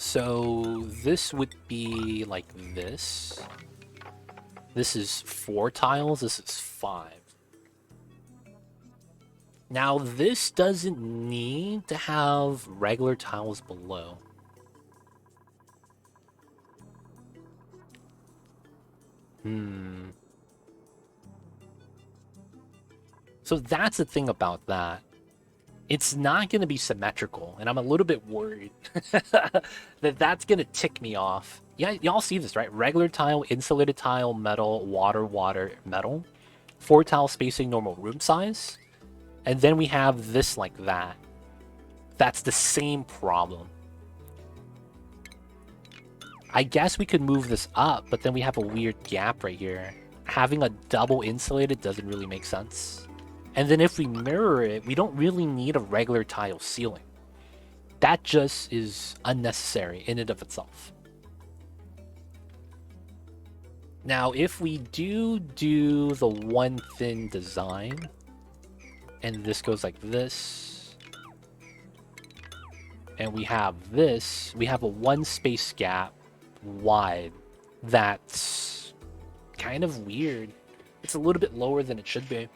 So this would be like this. This is 4 tiles, this is 5. Now this doesn't need to have regular tiles below. So that's the thing about that. It's not going to be symmetrical, and I'm a little bit worried that that's going to tick me off. Yeah, y'all see this, right? Regular tile, insulated tile, metal, water, water, metal. 4 tile spacing, normal room size. And then we have this like that. That's the same problem. I guess we could move this up, but then we have a weird gap right here. Having a double insulated doesn't really make sense. And then if we mirror it, we don't really need a regular tile ceiling. That just is unnecessary in and of itself. Now, if we do the one thin design, and this goes like this, and we have this, we have a 1 space gap wide. That's kind of weird. It's a little bit lower than it should be.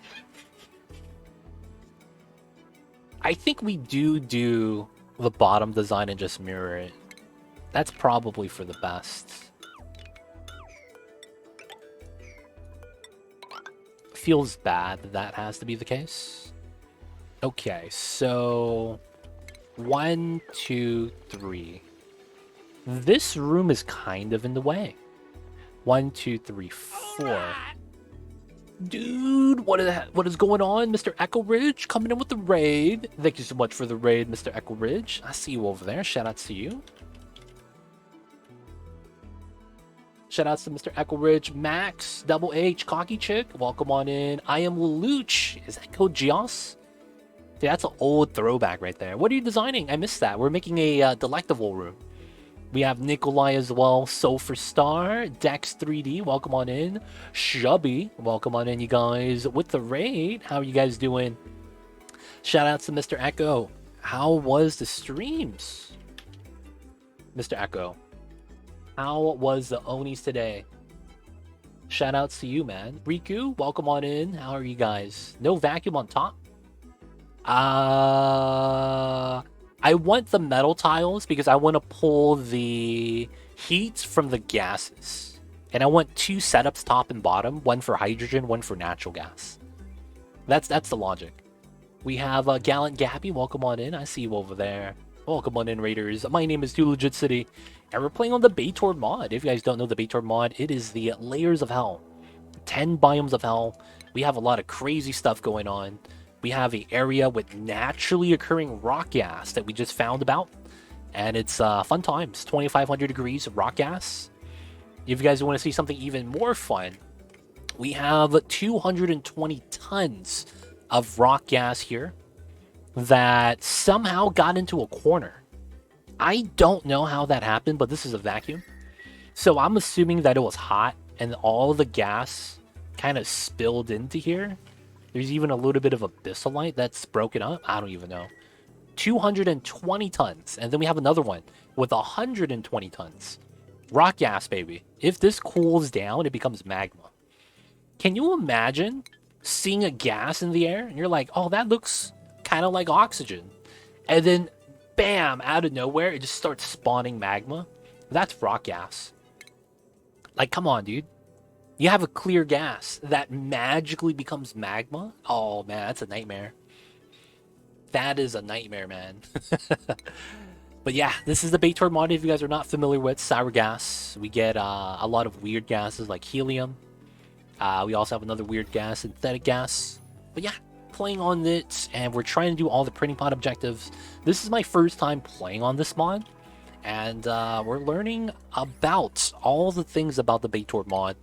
I think we do the bottom design and just mirror it. That's probably for the best. Feels bad that that has to be the case. Okay, so 1, 2, 3. This room is kind of in the way. 1, 2, 3, 4. Dude, what is going on, Mr. Echo Ridge? Coming in with the raid. Thank you so much for the raid, Mr. Echo Ridge. I see you over there. Shoutouts to you. Shoutouts to Mr. Echo Ridge, Max, Double H, Cocky Chick. Welcome on in. I am Lelouch. Is that code Gios? Dude, that's an old throwback right there. What are you designing? I missed that. We're making a Delecta room. We have Nikolai as well, Sulfur Star, Dex 3D, welcome on in. Shubby, welcome on in, you guys. With the raid, how are you guys doing? Shout out to Mr. Echo. How was the streams? Mr. Echo. How was the Onis today? Shout outs to you, man. Riku, welcome on in. How are you guys? No vacuum on top? I want the metal tiles because I want to pull the heat from the gases. And I want 2 setups top and bottom, one for hydrogen, one for natural gas. That's the logic. We have Gallant Gappy, welcome on in. I see you over there. Welcome on in, Raiders. My name is Too Legit City, and we're playing on the Baator Mod. If you guys don't know the Baator Mod, it is the Layers of Hell. 10 biomes of hell. We have a lot of crazy stuff going on. We have an area with naturally occurring rock gas that we just found about. And it's fun times. 2,500 degrees of rock gas. If you guys want to see something even more fun, we have 220 tons of rock gas here that somehow got into a corner. I don't know how that happened, but this is a vacuum. So I'm assuming that it was hot and all the gas kind of spilled into here. There's even a little bit of abyssalite that's broken up. I don't even know. 220 tons. And then we have another one with 120 tons. Rock gas, baby. If this cools down, it becomes magma. Can you imagine seeing a gas in the air? And you're like, oh, that looks kind of like oxygen. And then, bam, out of nowhere, it just starts spawning magma. That's rock gas. Like, come on, dude. You have a clear gas that magically becomes magma? Oh, man, that's a nightmare. That is a nightmare, man. But yeah, this is the Baator Mod. If you guys are not familiar with sour gas, we get a lot of weird gases like helium. We also have another weird gas, synthetic gas. But yeah, playing on it, and we're trying to do all the printing pod objectives. This is my first time playing on this mod, and we're learning about all the things about the Baator Mod.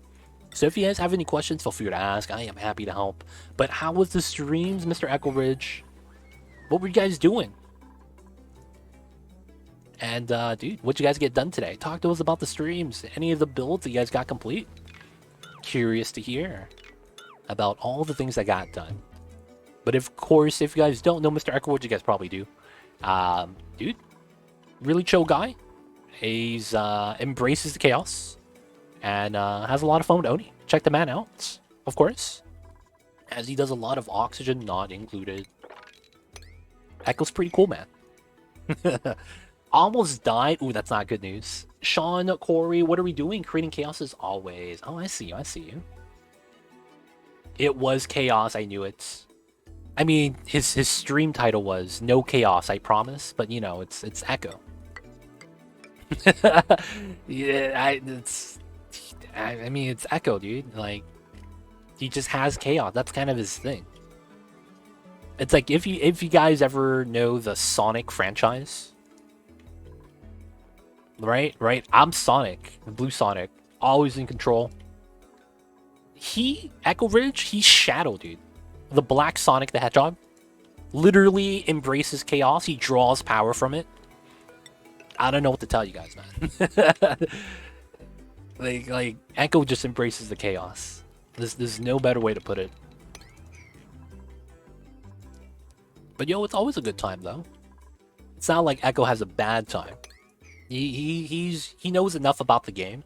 So if you guys have any questions, feel free to ask. I am happy to help. But how was the streams, Mr. Echo Ridge? What were you guys doing? And, dude, what'd you guys get done today? Talk to us about the streams. Any of the builds that you guys got complete? Curious to hear about all the things that got done. But of course, if you guys don't know Mr. Echo Ridge, you guys probably do. Dude, really chill guy. He's embraces the chaos and has a lot of fun with Oni. Check the man out, of course, as he does a lot of oxygen not included. Echo's pretty cool, man. Almost died. Ooh, that's not good news. Sean, Corey, what are we doing? Creating chaos as always. Oh, I see you. I see you. It was chaos. I knew it. I mean, his stream title was "No Chaos, I Promise," but you know, it's Echo. Yeah, I mean, it's Echo, dude. Like, he just has chaos. That's kind of his thing. It's like if you guys ever know the Sonic franchise, right? Right? I'm Sonic, the blue Sonic, always in control. Echo Ridge, he's Shadow, dude. The black Sonic the Hedgehog literally embraces chaos. He draws power from it. I don't know what to tell you guys, man. like Echo just embraces the chaos. There's no better way to put it. But yo, it's always a good time though. It's not like Echo has a bad time. He knows enough about the game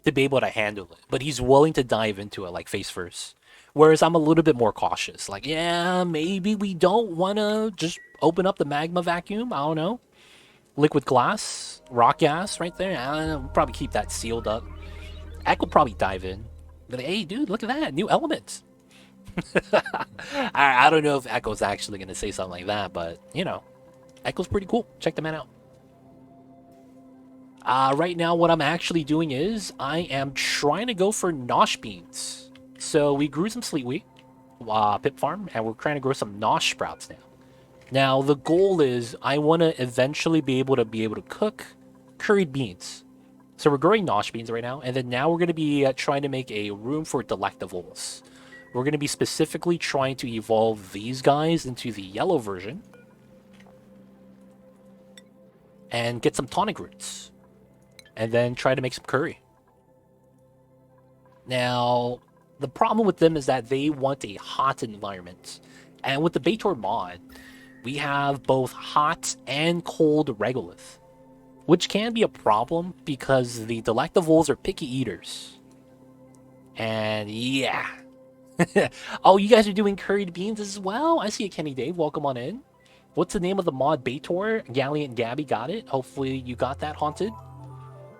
to be able to handle it, but he's willing to dive into it like face first. Whereas I'm a little bit more cautious. Like, yeah, maybe we don't want to just open up the magma vacuum. I don't know. Liquid glass, rock gas right there. I don't know. We'll probably keep that sealed up. Echo will probably dive in. But hey, dude, look at that. New element. I don't know if Echo's actually going to say something like that, but, you know, Echo's pretty cool. Check the man out. Right now, what I'm actually doing is I am trying to go for nosh beans. So we grew some sleetweed, pip farm, and we're trying to grow some nosh sprouts now. Now, the goal is I want to eventually be able to cook curried beans. So we're growing nosh beans right now, and then now we're going to be trying to make a room for Delecta voles. We're going to be specifically trying to evolve these guys into the yellow version and get some tonic roots, and then try to make some curry. Now, the problem with them is that they want a hot environment, and with the Baator mod, we have both hot and cold regolith, which can be a problem because the Delecta voles are picky eaters. And yeah. Oh, you guys are doing curried beans as well? I see it, Kenny Dave. Welcome on in. What's the name of the mod? Baator? Galliant Gabby got it. Hopefully you got that, Haunted.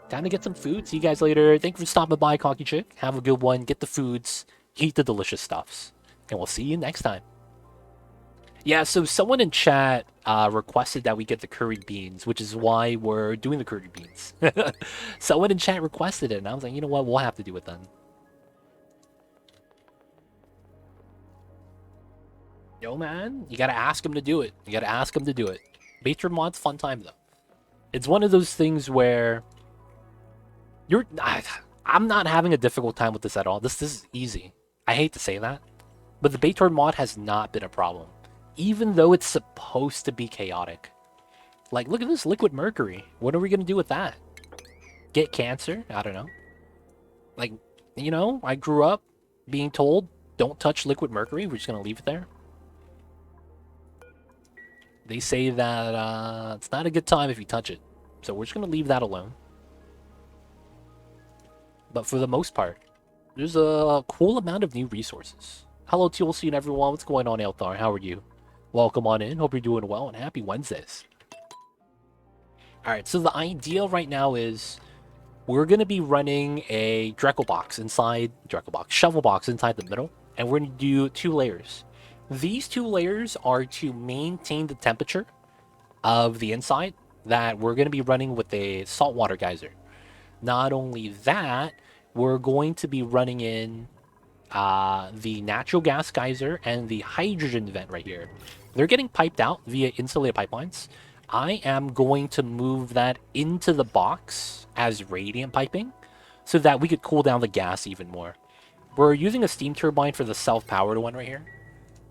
Time to get some food. See you guys later. Thank you for stopping by, Cocky Chick. Have a good one. Get the foods. Eat the delicious stuffs. And we'll see you next time. Yeah, so someone in chat requested that we get the curried beans, which is why we're doing the curried beans. Someone in chat requested it, and I was like, you know what? We'll have to do it then. Yo, man, you gotta ask him to do it. You gotta ask him to do it. Baator Mod's fun time, though. It's one of those things where I'm not having a difficult time with this at all. This is easy. I hate to say that, but the Baator Mod has not been a problem, even though it's supposed to be chaotic. Like, look at this liquid mercury. What are we gonna do with that? Get cancer? I don't know. Like, you know, I grew up being told, don't touch liquid mercury. We're just gonna leave it there. They say that it's not a good time if you touch it. So we're just going to leave that alone. But for the most part, there's a cool amount of new resources. Hello, TLC and everyone. What's going on, Elthar? How are you? Welcome on in. Hope you're doing well and happy Wednesdays. Alright, so the idea right now is we're going to be running a shovel box inside the middle. And we're going to do 2 layers. These 2 layers are to maintain the temperature of the inside that we're going to be running with a saltwater geyser. Not only that, we're going to be running in the natural gas geyser and the hydrogen vent right here. They're getting piped out via insulated pipelines. I am going to move that into the box as radiant piping so that we could cool down the gas even more. We're using a steam turbine for the self-powered one right here,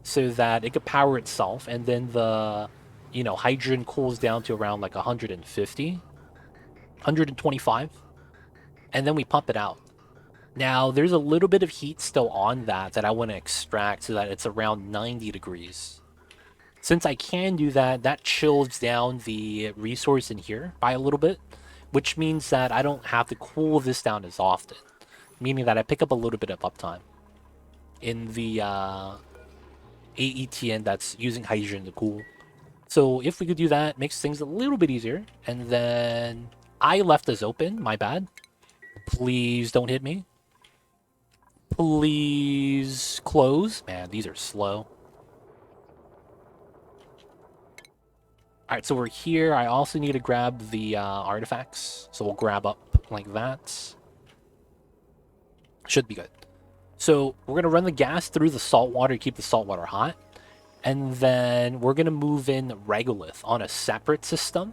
so that it could power itself, and then the, you know, hydrogen cools down to around like 150, 125, and then we pump it out. Now, there's a little bit of heat still on that I want to extract so that it's around 90 degrees. Since I can do that, that chills down the resource in here by a little bit, which means that I don't have to cool this down as often, meaning that I pick up a little bit of uptime in the AETN that's using hydrogen to cool. So if we could do that, makes things a little bit easier. And then I left this open, my bad. Please don't hit me. Please close. Man, these are slow. Alright, so we're here. I also need to grab the artifacts. So we'll grab up like that. Should be good. So we're going to run the gas through the salt water to keep the salt water hot. And then we're going to move in regolith on a separate system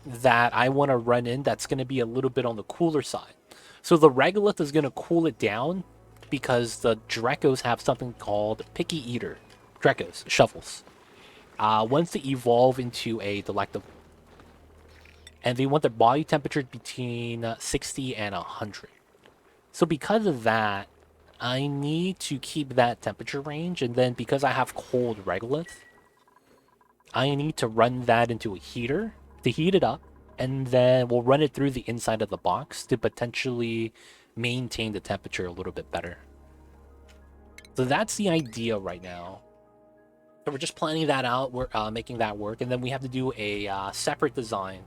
that I want to run in that's going to be a little bit on the cooler side. So the regolith is going to cool it down because the Drekos have something called Picky Eater. Drekos, shovels. Once they evolve into a Delecta, and they want their body temperature between 60 and 100. So because of that, I need to keep that temperature range, and then because I have cold regolith, I need to run that into a heater to heat it up, and then we'll run it through the inside of the box to potentially maintain the temperature a little bit better. So that's the idea right now. So we're just planning that out, we're making that work, and then we have to do a separate design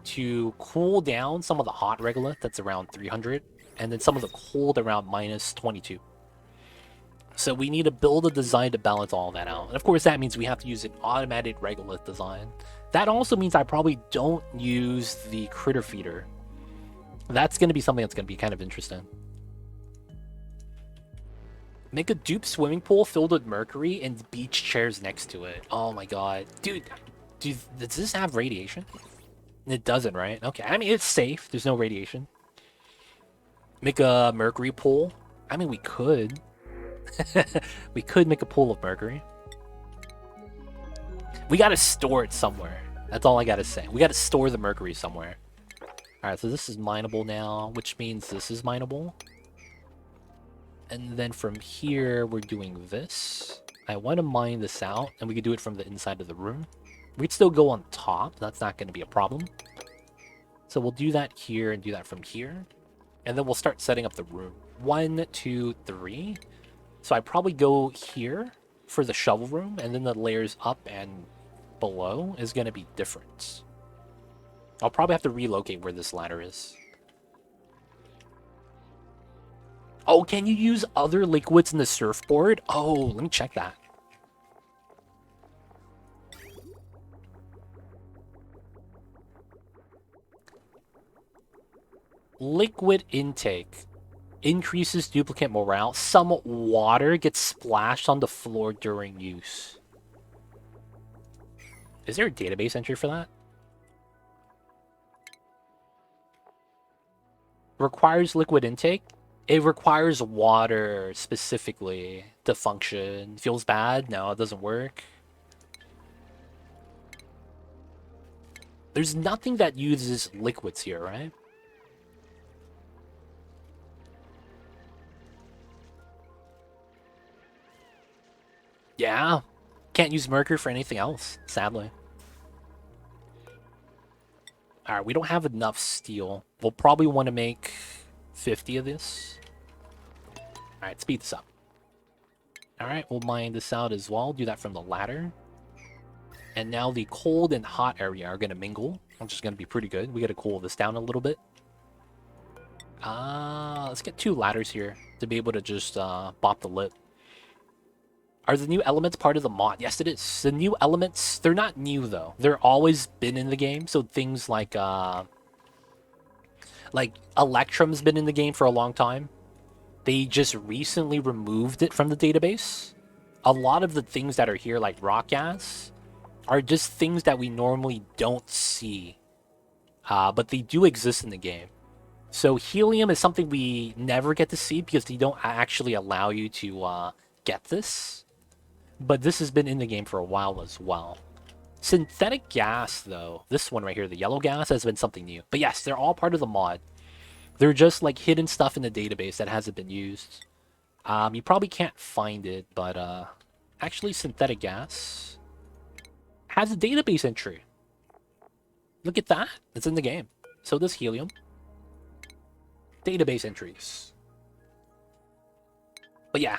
to cool down some of the hot regolith that's around 300, and then some of the cold around minus 22. So we need to build a design to balance all that out. And of course, that means we have to use an automated regolith design. That also means I probably don't use the critter feeder. That's going to be something that's going to be kind of interesting. Make a dupe swimming pool filled with mercury and beach chairs next to it. Oh my god. Dude, does this have radiation? It doesn't, right? Okay, I mean, it's safe. There's no radiation. Make a mercury pool. I mean, we could. We could make a pool of mercury. We gotta store it somewhere. That's all I gotta say. We gotta store the mercury somewhere. Alright, so this is mineable now, which means this is mineable. And then from here, we're doing this. I want to mine this out, and we could do it from the inside of the room. We'd still go on top. That's not going to be a problem. So we'll do that here and do that from here. And then we'll start setting up the room. 1, 2, 3. So I probably go here for the shovel room, and then the layers up and below is going to be different. I'll probably have to relocate where this ladder is. Oh, can you use other liquids in the surfboard? Oh, let me check that. Liquid intake increases duplicate morale. Some water gets splashed on the floor during use. Is there a database entry for that? Requires liquid intake? It requires water specifically to function. Feels bad? No, it doesn't work. There's nothing that uses liquids here, right? Yeah. Can't use mercury for anything else, sadly. Alright, we don't have enough steel. We'll probably want to make 50 of this. Alright, speed this up. Alright, we'll mine this out as well. Do that from the ladder. And now the cold and hot area are going to mingle, which is going to be pretty good. We got to cool this down a little bit. Let's get 2 ladders here to be able to just bop the lip. Are the new elements part of the mod? Yes, it is. The new elements, they're not new though. They're always been in the game. So things like Electrum's been in the game for a long time. They just recently removed it from the database. A lot of the things that are here, like rock gas, are just things that we normally don't see. But they do exist in the game. So helium is something we never get to see because they don't actually allow you to get this. But this has been in the game for a while as well. Synthetic gas, though, this one right here, the yellow gas, has been something new. But yes, they're all part of the mod. They're just like hidden stuff in the database that hasn't been used. You probably can't find it, but actually synthetic gas has a database entry. Look at that. It's in the game. So does helium. Database entries. But yeah,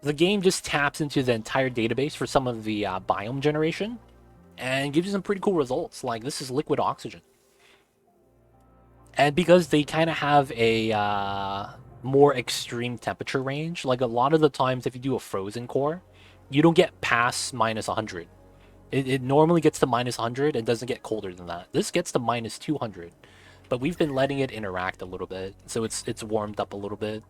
the game just taps into the entire database for some of the biome generation and gives you some pretty cool results. Like this is liquid oxygen. And because they kind of have a more extreme temperature range, like a lot of the times if you do a frozen core, you don't get past minus 100. It normally gets to minus 100 and doesn't get colder than that. This gets to minus 200, but we've been letting it interact a little bit, so it's warmed up a little bit.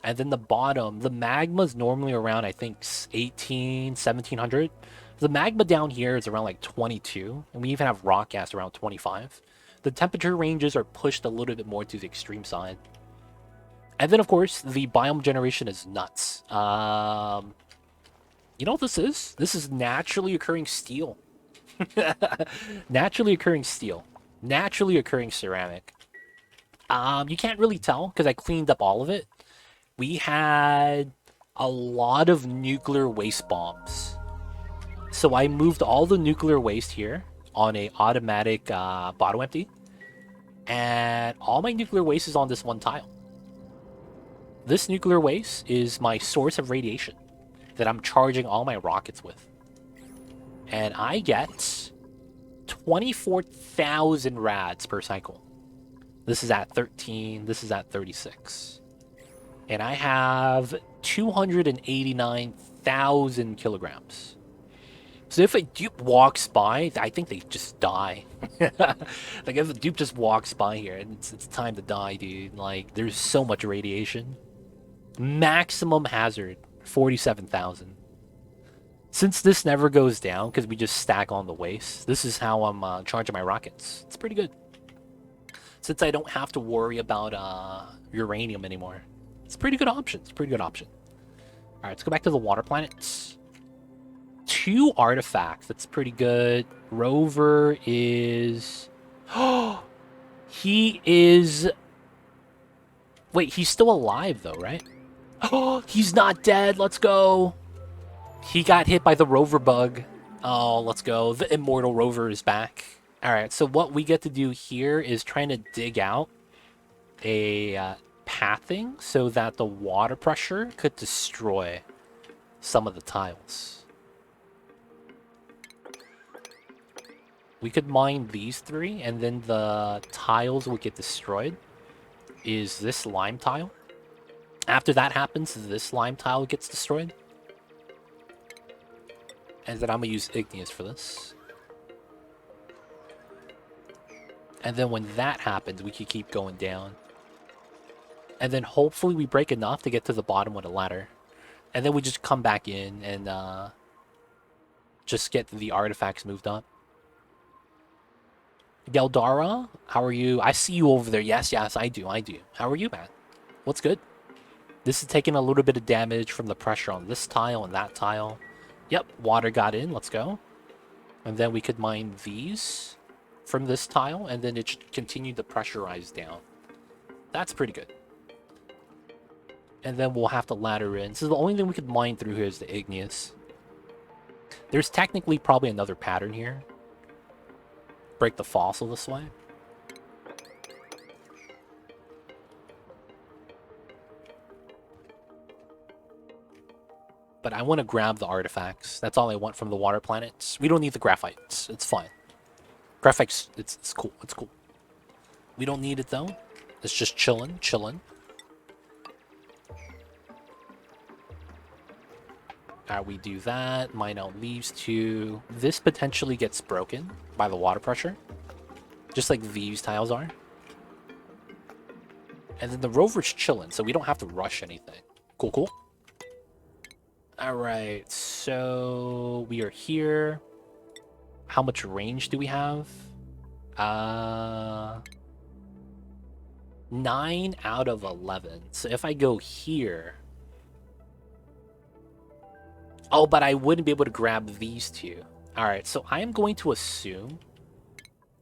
And then the bottom, the magma is normally around, I think, 18, 1700. The magma down here is around like 22, and we even have rock gas around 25. The temperature ranges are pushed a little bit more to the extreme side. And then, of course, the biome generation is nuts. You know what this is? This is naturally occurring steel. Naturally occurring steel. Naturally occurring ceramic. You can't really tell because I cleaned up all of it. We had a lot of nuclear waste bombs. So I moved all the nuclear waste here on a automatic bottom empty. And all my nuclear waste is on this one tile. This nuclear waste is my source of radiation that I'm charging all my rockets with. And I get 24,000 rads per cycle. This is at 13, this is at 36. And I have 289,000 kilograms. So if a dupe walks by, I think they just die. Like if a dupe just walks by here, it's time to die, dude. Like there's so much radiation. Maximum hazard, 47,000. Since this never goes down, because we just stack on the waste, this is how I'm charging my rockets. It's pretty good. Since I don't have to worry about uranium anymore. It's a pretty good option. It's a pretty good option. All right, let's go back to the water planets. 2 artifacts. That's pretty good. Rover is... Oh, he is... Wait, he's still alive though, right? Oh, he's not dead. Let's go. He got hit by the rover bug. Oh, let's go. The immortal rover is back. All right, so what we get to do here is trying to dig out a... pathing so that the water pressure could destroy some of the tiles. We could mine these 3 and then the tiles would get destroyed. Is this lime tile? After that happens, this lime tile gets destroyed. And then I'm gonna use igneous for this. And then when that happens, we could keep going down. And then hopefully we break enough to get to the bottom with a ladder. And then we just come back in and just get the artifacts moved up. Geldara, how are you? I see you over there. Yes, I do. How are you, man? What's good? This is taking a little bit of damage from the pressure on this tile and that tile. Yep, water got in. Let's go. And then we could mine these from this tile, and then it should continue to pressurize down. That's pretty good. And then we'll have to ladder in. So the only thing we could mine through here is the igneous. There's technically probably another pattern here. Break the fossil this way. But I want to grab the artifacts. That's all I want from the water planets. We don't need the graphite. It's fine. Graphite's it's cool. It's cool. We don't need it though. It's just chilling. We do that. Mine out these 2. This potentially gets broken by the water pressure, just like these tiles are. And then the rover's chilling, so we don't have to rush anything. Cool. All right, so we are here. How much range do we have? 9 out of 11. So if I go here... Oh, but I wouldn't be able to grab these 2. All right, so I am going to assume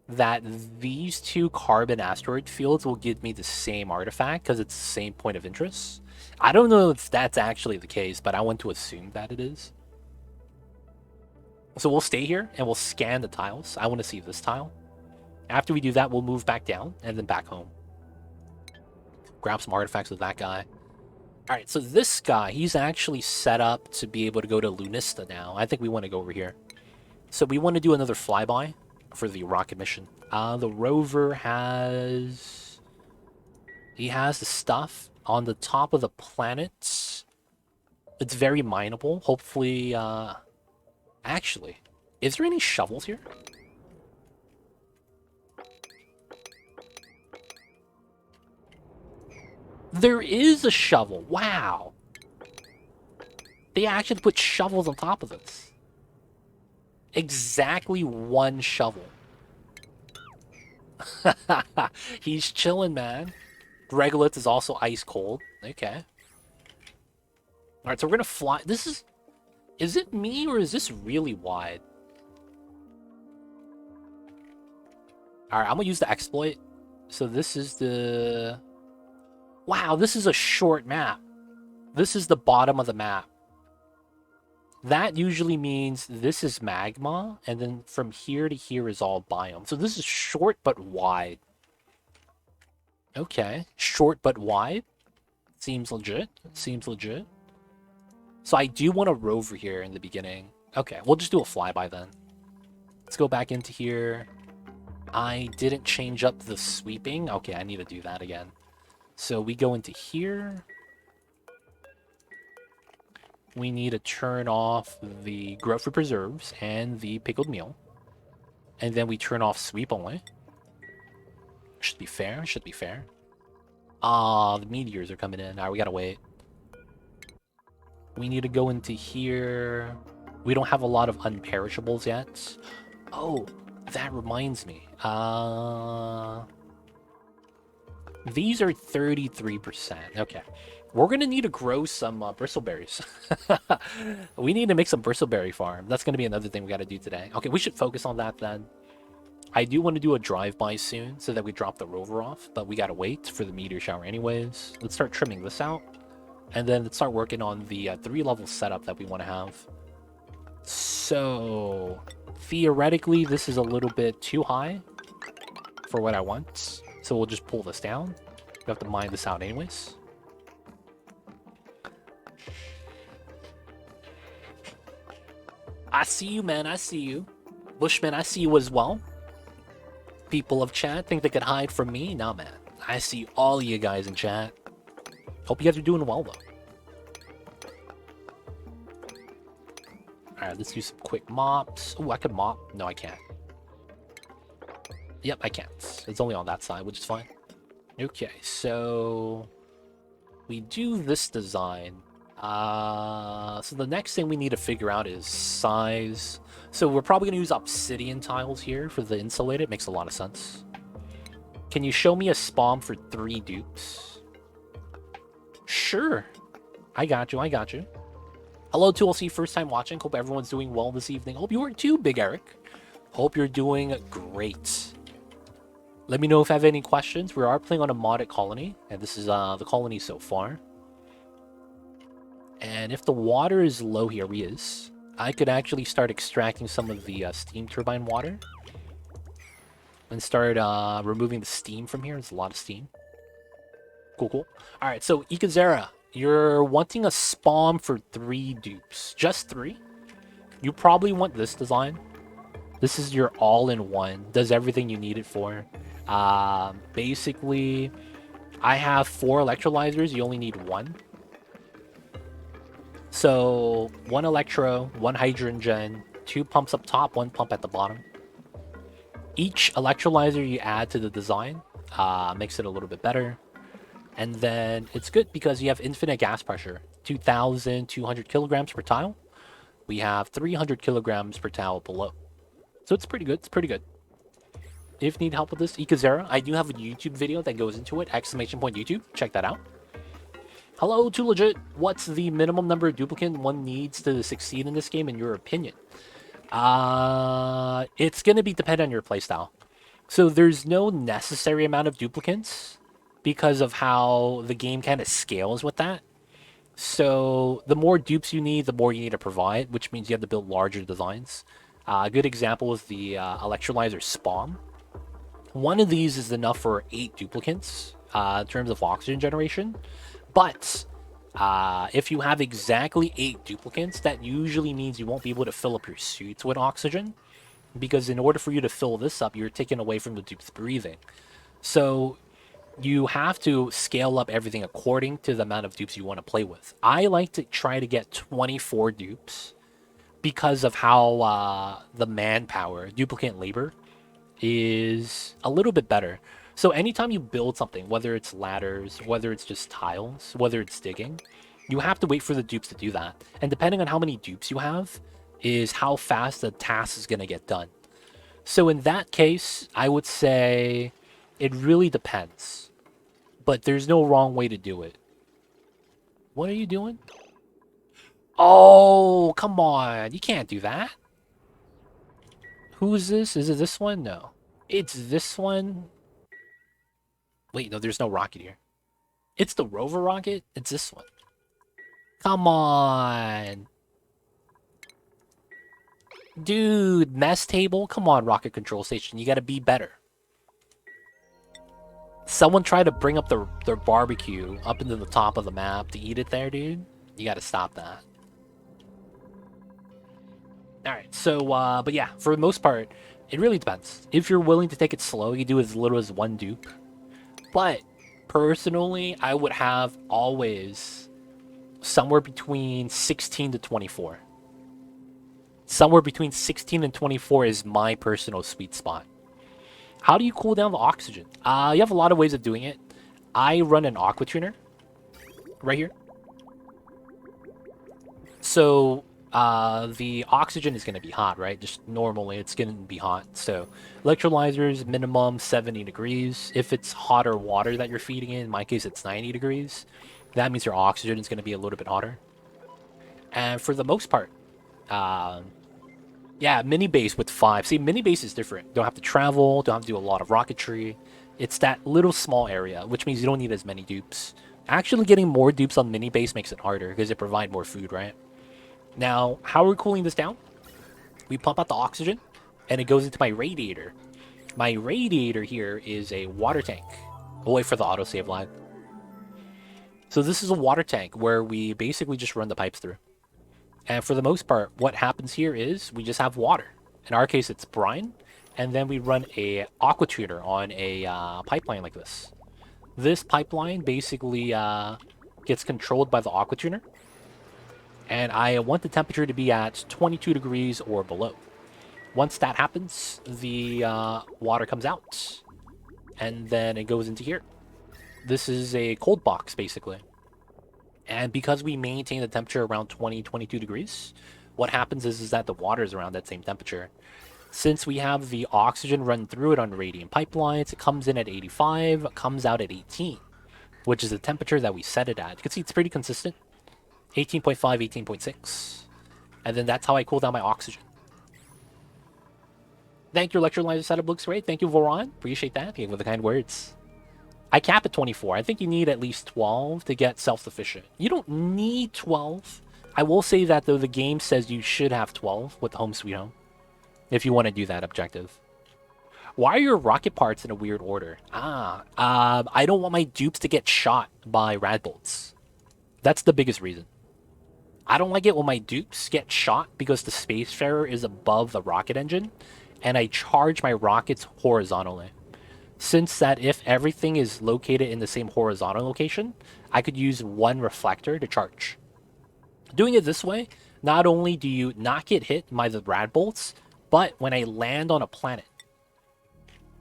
that these 2 carbon asteroid fields will give me the same artifact because it's the same point of interest. I don't know if that's actually the case, but I want to assume that it is. So we'll stay here and we'll scan the tiles. I want to see this tile. After we do that, we'll move back down and then back home. Grab some artifacts with that guy. Alright, so this guy, he's actually set up to be able to go to Lunista now. I think we want to go over here. So we want to do another flyby for the rocket mission. The rover has... He has the stuff on the top of the planet. It's very mineable. Hopefully, Actually, is there any shovels here? There is a shovel. Wow. They actually put shovels on top of this. Exactly one shovel. He's chilling, man. Regolith is also ice cold. Okay. Alright, so we're gonna fly. This is... Is it me or is this really wide? Alright, I'm gonna use the exploit. So this is the... Wow, this is a short map. This is the bottom of the map. That usually means this is magma, and then from here to here is all biome. So this is short but wide. Okay, short but wide. Seems legit. Seems legit. So I do want a rover here in the beginning. Okay, we'll just do a flyby then. Let's go back into here. I didn't change up the sweeping. Okay, I need to do that again. So we go into here. We need to turn off the growth for preserves and the pickled meal. And then we turn off sweep only. Should be fair, should be fair. Ah, the meteors are coming in. Alright, we gotta wait. We need to go into here. We don't have a lot of unperishables yet. Oh, that reminds me. These are 33%. Okay. We're going to need to grow some bristleberries. We need to make some bristleberry farm. That's going to be another thing we got to do today. Okay, we should focus on that then. I do want to do a drive-by soon so that we drop the rover off, but we got to wait for the meteor shower anyways. Let's start trimming this out. And then let's start working on the 3-level setup that we want to have. So, theoretically, this is a little bit too high for what I want. So we'll just pull this down. We have to mine this out anyways. I see you, man. I see you. Bushman, I see you as well. People of chat think they could hide from me? Nah, man. I see all of you guys in chat. Hope you guys are doing well, though. Alright, let's do some quick mops. Oh, I could mop. No, I can't. Yep, I can't. It's only on that side, which is fine. Okay, so... we do this design. So the next thing we need to figure out is size. So we're probably going to use obsidian tiles here for the insulated. Makes a lot of sense. Can you show me a spawn for 3 dupes? Sure. I got you, I got you. Hello, 2LC, first time watching. Hope everyone's doing well this evening. Hope you are too, Big Eric. Hope you're doing great. Let me know if I have any questions. We are playing on a modded colony, and this is the colony so far. And if the water is low here, I could actually start extracting some of the steam turbine water. And start removing the steam from here. There's a lot of steam. Cool, cool. Alright, so Ikazera, you're wanting a spawn for 3 dupes. Just 3? You probably want this design. This is your all-in-one. Does everything you need it for. Basically, I have 4 electrolyzers. You only need 1. So, 1 electro, 1 hydrogen, 2 pumps up top, 1 pump at the bottom. Each electrolyzer you add to the design makes it a little bit better. And then it's good because you have infinite gas pressure. 2,200 kilograms per tile. We have 300 kilograms per tile below. So it's pretty good. It's pretty good. If you need help with this, Ikazera, I do have a YouTube video that goes into it. ! YouTube. Check that out. Hello, Too Legit. What's the minimum number of duplicate one needs to succeed in this game, in your opinion? It's going to be dependent on your playstyle. So there's no necessary amount of duplicates because of how the game kind of scales with that. So the more dupes you need, the more you need to provide, which means you have to build larger designs. A good example is the electrolyzer spawn. One of these is enough for 8 duplicates in terms of oxygen generation. But if you have exactly 8 duplicates, that usually means you won't be able to fill up your suits with oxygen. Because in order for you to fill this up, you're taking away from the dupe's breathing. So you have to scale up everything according to the amount of dupes you want to play with. I like to try to get 24 dupes because of how the manpower, duplicate labor, is a little bit better. So anytime you build something, whether it's ladders, whether it's just tiles, whether it's digging, you have to wait for the dupes to do that. And depending on how many dupes you have, is how fast the task is going to get done. So in that case, I would say it really depends. But there's no wrong way to do it. What are you doing? Oh, come on. You can't do that. Who is this? Is it this one? No. It's this one. Wait, no, there's no rocket here. It's the rover rocket? It's this one. Come on. Dude, mess table? Come on, rocket control station. You gotta be better. Someone tried to bring up their barbecue up into the top of the map to eat it there, dude. You gotta stop that. Alright, so, but yeah, for the most part, it really depends. If you're willing to take it slow, you do as little as 1 dupe. But, personally, I would have always somewhere between 16 to 24. Somewhere between 16 and 24 is my personal sweet spot. How do you cool down the oxygen? You have a lot of ways of doing it. I run an aqua tuner right here. So the oxygen is going to be hot, right? Just normally it's going to be hot. So electrolyzers, minimum 70 degrees. If it's hotter water that you're feeding in my case it's 90 degrees. That means your oxygen is going to be a little bit hotter. And for the most part, yeah, mini base with 5. See, mini base is different. Don't have to travel, don't have to do a lot of rocketry. It's that little small area, which means you don't need as many dupes. Actually getting more dupes on mini base makes it harder because it provides more food, right? Now, how are we cooling this down? We pump out the oxygen and it goes into my radiator. My radiator here is a water tank. We'll wait for the autosave lag. So this is a water tank where we basically just run the pipes through. And for the most part, what happens here is we just have water. In our case, it's brine. And then we run a aqua tuner on a pipeline like this. This pipeline basically gets controlled by the aqua tuner. And I want the temperature to be at 22 degrees or below. Once that happens, the water comes out. And then it goes into here. This is a cold box, basically. And because we maintain the temperature around 22 degrees, what happens is that the water is around that same temperature. Since we have the oxygen run through it on radiant pipelines, it comes in at 85, comes out at 18, which is the temperature that we set it at. You can see it's pretty consistent. 18.5, 18.6. And then that's how I cool down my oxygen. Thank you, electrolyzer setup looks great. Thank you, Voron. Appreciate that. Thank you for the kind words. I cap at 24. I think you need at least 12 to get self-sufficient. You don't need 12. I will say that, though, the game says you should have 12 with Home Sweet Home, if you want to do that objective. Why are your rocket parts in a weird order? I don't want my dupes to get shot by rad bolts. That's the biggest reason. I don't like it when my dupes get shot because the Spacefarer is above the rocket engine, and I charge my rockets horizontally. Since that if everything is located in the same horizontal location, I could use one reflector to charge. Doing it this way, not only do you not get hit by the rad bolts, but when I land on a planet,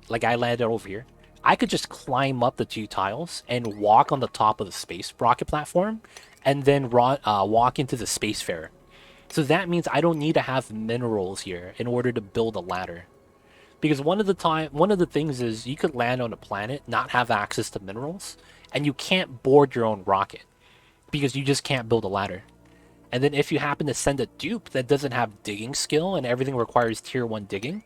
like I landed over here, I could just climb up the 2 tiles and walk on the top of the space rocket platform, and then walk into the Spacefarer. So that means I don't need to have minerals here in order to build a ladder. Because one of the things is you could land on a planet, not have access to minerals, and you can't board your own rocket because you just can't build a ladder. And then if you happen to send a dupe that doesn't have digging skill and everything requires tier 1 digging,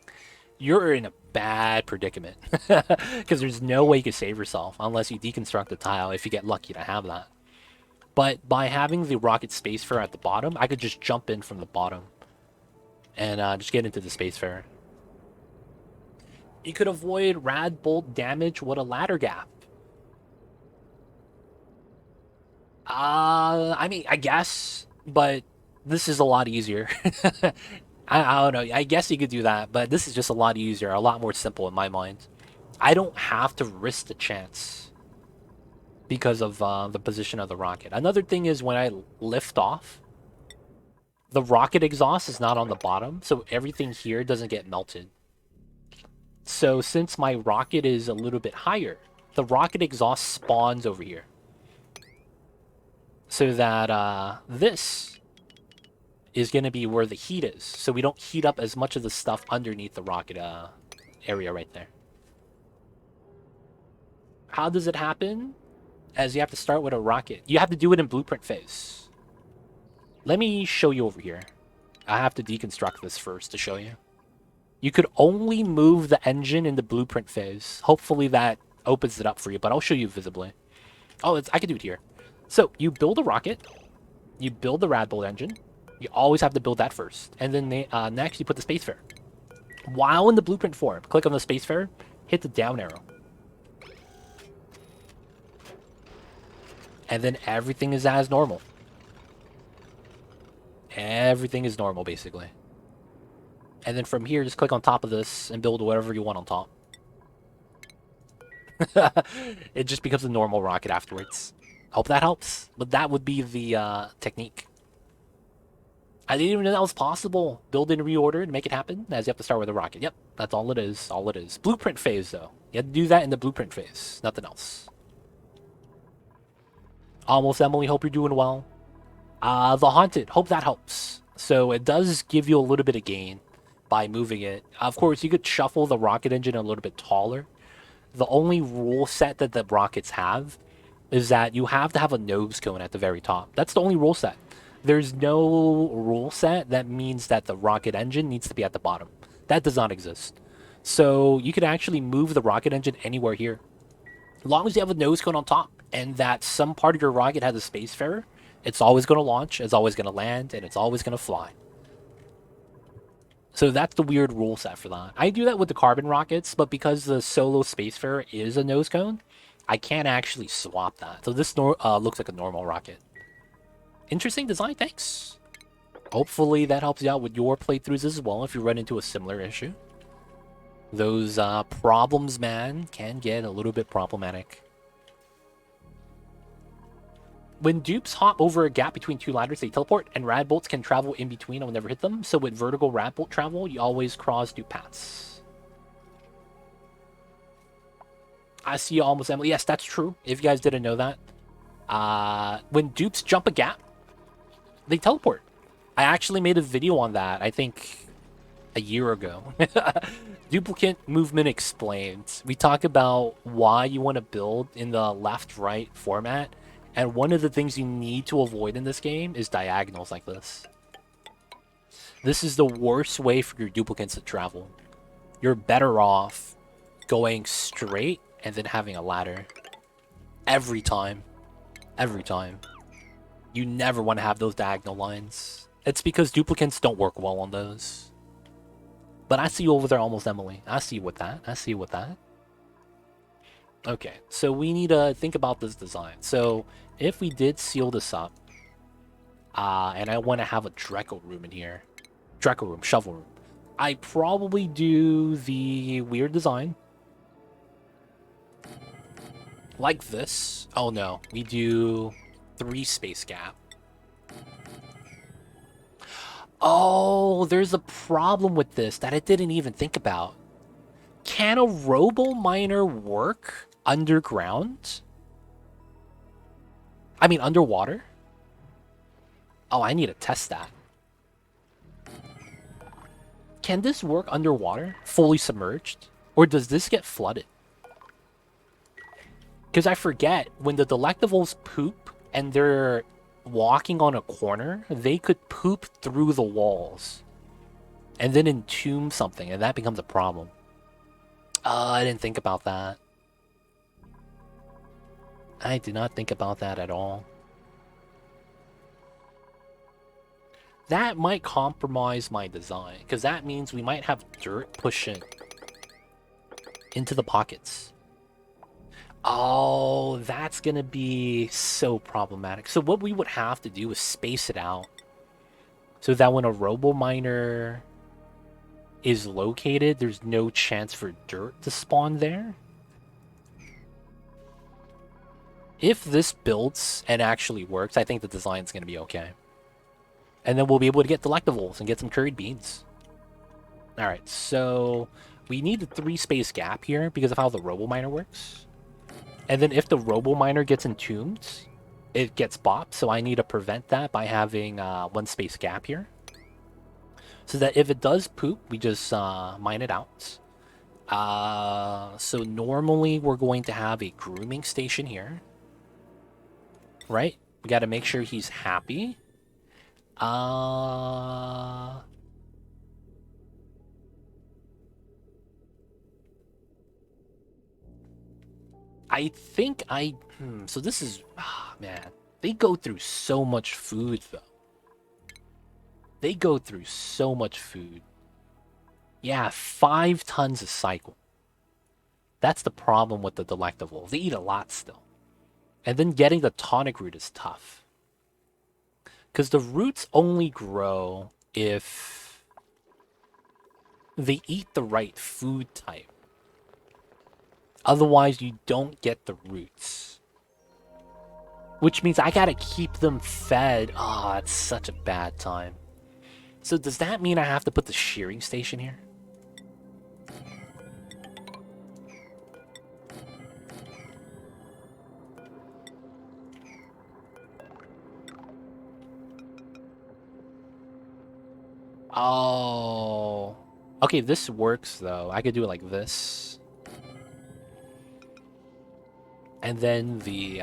you're in a bad predicament because there's no way you can save yourself unless you deconstruct the tile if you get lucky to have that. But by having the rocket Spacefarer at the bottom, I could just jump in from the bottom and just get into the Spacefarer. You could avoid rad bolt damage with a ladder gap. I mean, I guess, but this is a lot easier. I don't know. I guess you could do that, but this is just a lot easier, a lot more simple in my mind. I don't have to risk the chance because of the position of the rocket. Another thing is when I lift off, the rocket exhaust is not on the bottom, so everything here doesn't get melted. So since my rocket is a little bit higher, the rocket exhaust spawns over here. So that this is going to be where the heat is. So we don't heat up as much of the stuff underneath the rocket area right there. How does it happen? As you have to start with a rocket. You have to do it in blueprint phase. Let me show you over here. I have to deconstruct this first to show you. You could only move the engine in the blueprint phase. Hopefully that opens it up for you, but I'll show you visibly. Oh, I can do it here. So you build a rocket. You build the Radbolt engine. You always have to build that first. And then next you put the Spacefarer. While in the blueprint form, click on the Spacefarer, hit the down arrow. And then everything is as normal. Everything is normal, basically. And then from here, just click on top of this and build whatever you want on top. It just becomes a normal rocket afterwards. Hope that helps. But that would be the technique. I didn't even know that was possible. Build and reorder to make it happen, as you have to start with a rocket. Yep, that's all it is. All it is. Blueprint phase, though. You have to do that in the blueprint phase. Nothing else. Almost Emily, hope you're doing well. The Haunted, hope that helps. So it does give you a little bit of gain by moving it. Of course, you could shuffle the rocket engine a little bit taller. The only rule set that the rockets have is that you have to have a nose cone at the very top. That's the only rule set. There's no rule set that means that the rocket engine needs to be at the bottom. That does not exist. So you can actually move the rocket engine anywhere here. As long as you have a nose cone on top and that some part of your rocket has a Spacefarer, it's always going to launch, it's always going to land, and it's always going to fly. So that's the weird rule set for that. I do that with the carbon rockets, but because the solo Spacefarer is a nose cone, I can't actually swap that. So this looks like a normal rocket. Interesting design, thanks. Hopefully that helps you out with your playthroughs as well if you run into a similar issue. Those problems, man, can get a little bit problematic. When dupes hop over a gap between two ladders, they teleport, and radbolts can travel in between and will never hit them. So with vertical radbolt travel, you always cross dupe paths. I see you almost, Emily. Yes, that's true. If you guys didn't know that. When dupes jump a gap, they teleport. I actually made a video on that, I think, a year ago. Duplicate movement explained. We talk about why you want to build in the left-right format. And one of the things you need to avoid in this game is diagonals like this. This is the worst way for your duplicates to travel. You're better off going straight and then having a ladder. Every time. Every time. You never want to have those diagonal lines. It's because duplicates don't work well on those. But I see you over there almost, Emily. I see you with that. I see you with that. Okay, so we need to think about this design. So if we did seal this up, and I want to have a Dreco room in here, Dreco room, shovel room, I probably do the weird design like this. Oh no, we do 3 space gap. Oh, there's a problem with this that I didn't even think about. Can a robo miner work underground? I mean, underwater? Oh, I need to test that. Can this work underwater? Fully submerged? Or does this get flooded? Because I forget, when the Delectables poop and they're walking on a corner, they could poop through the walls and then entomb something, and that becomes a problem. I didn't think about that. I did not think about that at all. That might compromise my design, because that means we might have dirt pushing. into the pockets. Oh, that's gonna be so problematic. So what we would have to do is space it out so that when a robo miner is located, there's no chance for dirt to spawn there. If this builds and actually works, I think the design's gonna be okay. And then we'll be able to get delectables and get some curried beans. Alright, so we need the 3 space gap here because of how the robo miner works. And then if the robo miner gets entombed, it gets bopped. So I need to prevent that by having 1 space gap here. So that if it does poop, we just mine it out. So normally we're going to have a grooming station here. Right? We got to make sure he's happy. I think so this is... man. They go through so much food, though. They go through so much food. Yeah, 5 tons a cycle. That's the problem with the delectable. They eat a lot still. And then getting the tonic root is tough. Because the roots only grow if they eat the right food type. Otherwise, you don't get the roots. Which means I gotta keep them fed. Ah, it's such a bad time. So does that mean I have to put the shearing station here? Oh. Okay, this works, though. I could do it like this. And then the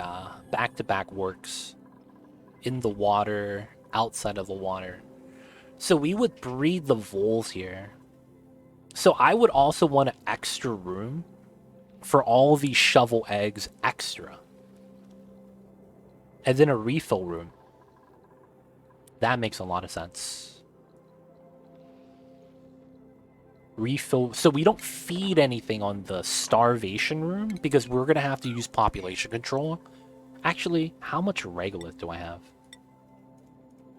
back-to-back works. In the water, outside of the water. So we would breed the voles here. So I would also want an extra room for all these shovel eggs extra. And then a refill room. That makes a lot of sense. Refill. So we don't feed anything on the starvation room because we're going to have to use population control. Actually, how much regolith do I have?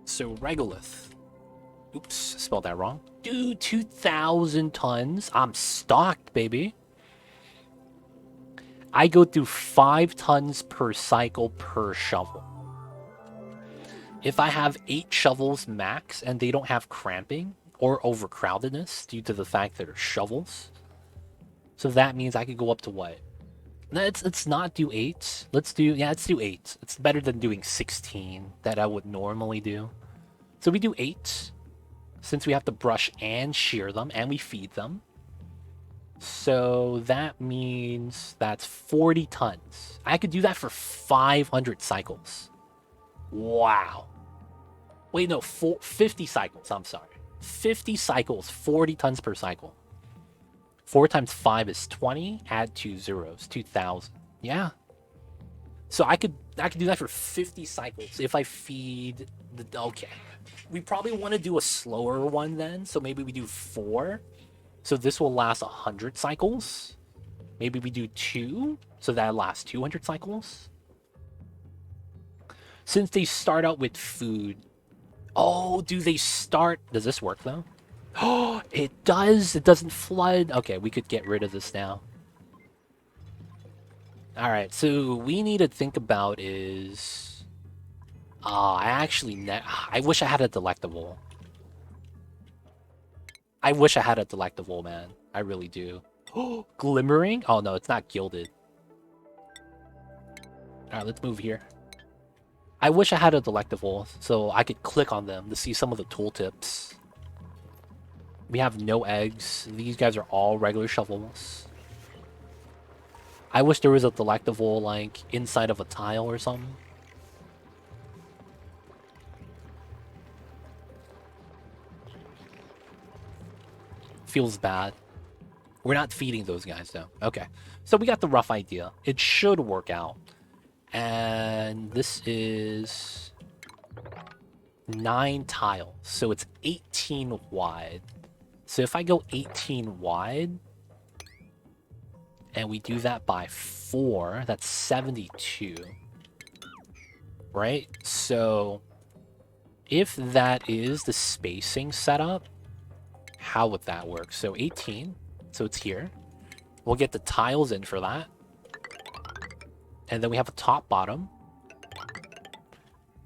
So regolith. Oops, spelled that wrong. Dude, 2,000 tons. I'm stocked, baby. I go through 5 tons per cycle per shovel. If I have 8 shovels max and they don't have cramping or overcrowdedness due to the fact that they're shovels, so that means I could go up to what? Let's not do 8. Let's do 8. It's better than doing 16 that I would normally do. So we do 8. Since we have to brush and shear them, and we feed them. So that means that's 40 tons. I could do that for 500 cycles. Wow. Wait, no, 50 cycles, I'm sorry. 50 cycles, 40 tons per cycle. 4 times 5 is 20, add 2 zeros, 2,000. Yeah. So I could do that for 50 cycles if I feed the... Okay. We probably want to do a slower one then, so maybe we do 4. So this will last 100 cycles. Maybe we do 2, so that lasts 200 cycles. Since they start out with food... Oh, do they start... Does this work, though? Oh, it does! It doesn't flood! Okay, we could get rid of this now. Alright, so we need to think about is... I wish I had a delectable. I wish I had a delectable, man. I really do. Oh, glimmering? Oh, no, it's not gilded. Alright, let's move here. I wish I had a delectable, so I could click on them to see some of the tooltips. We have no eggs. These guys are all regular shovels. I wish there was a delectable, like, inside of a tile or something. Feels bad. We're not feeding those guys, though. Okay. So we got the rough idea. It should work out. And this is 9 tiles. So it's 18 wide. So if I go 18 wide, and we do that by 4, that's 72. Right? So if that is the spacing setup, how would that work? So 18, so it's here. We'll get the tiles in for that. And then we have a top, bottom.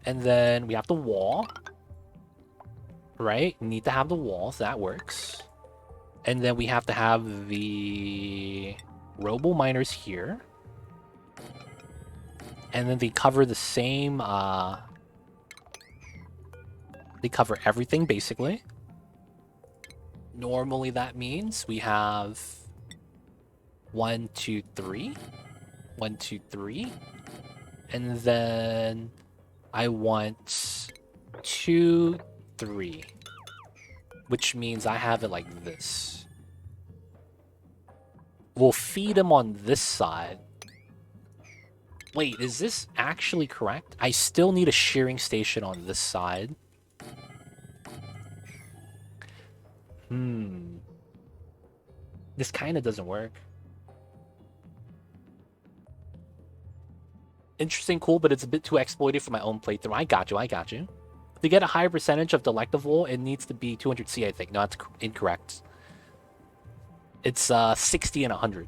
And then we have the wall. Right? We need to have the wall, so that works. And then we have to have the robo miners here. And then they cover the same, they cover everything, basically. Normally that means we have 1, 2, 3. 1, 2, 3. And then I want 2, 3. Which means I have it like this. We'll feed them on this side. Wait, is this actually correct? I still need a shearing station on this side. This kind of doesn't work. Interesting, cool, but it's a bit too exploited for my own playthrough. I got you, I got you. To get a higher percentage of Delecta Vole, it needs to be 200C, I think. No, that's incorrect. It's 60 and 100.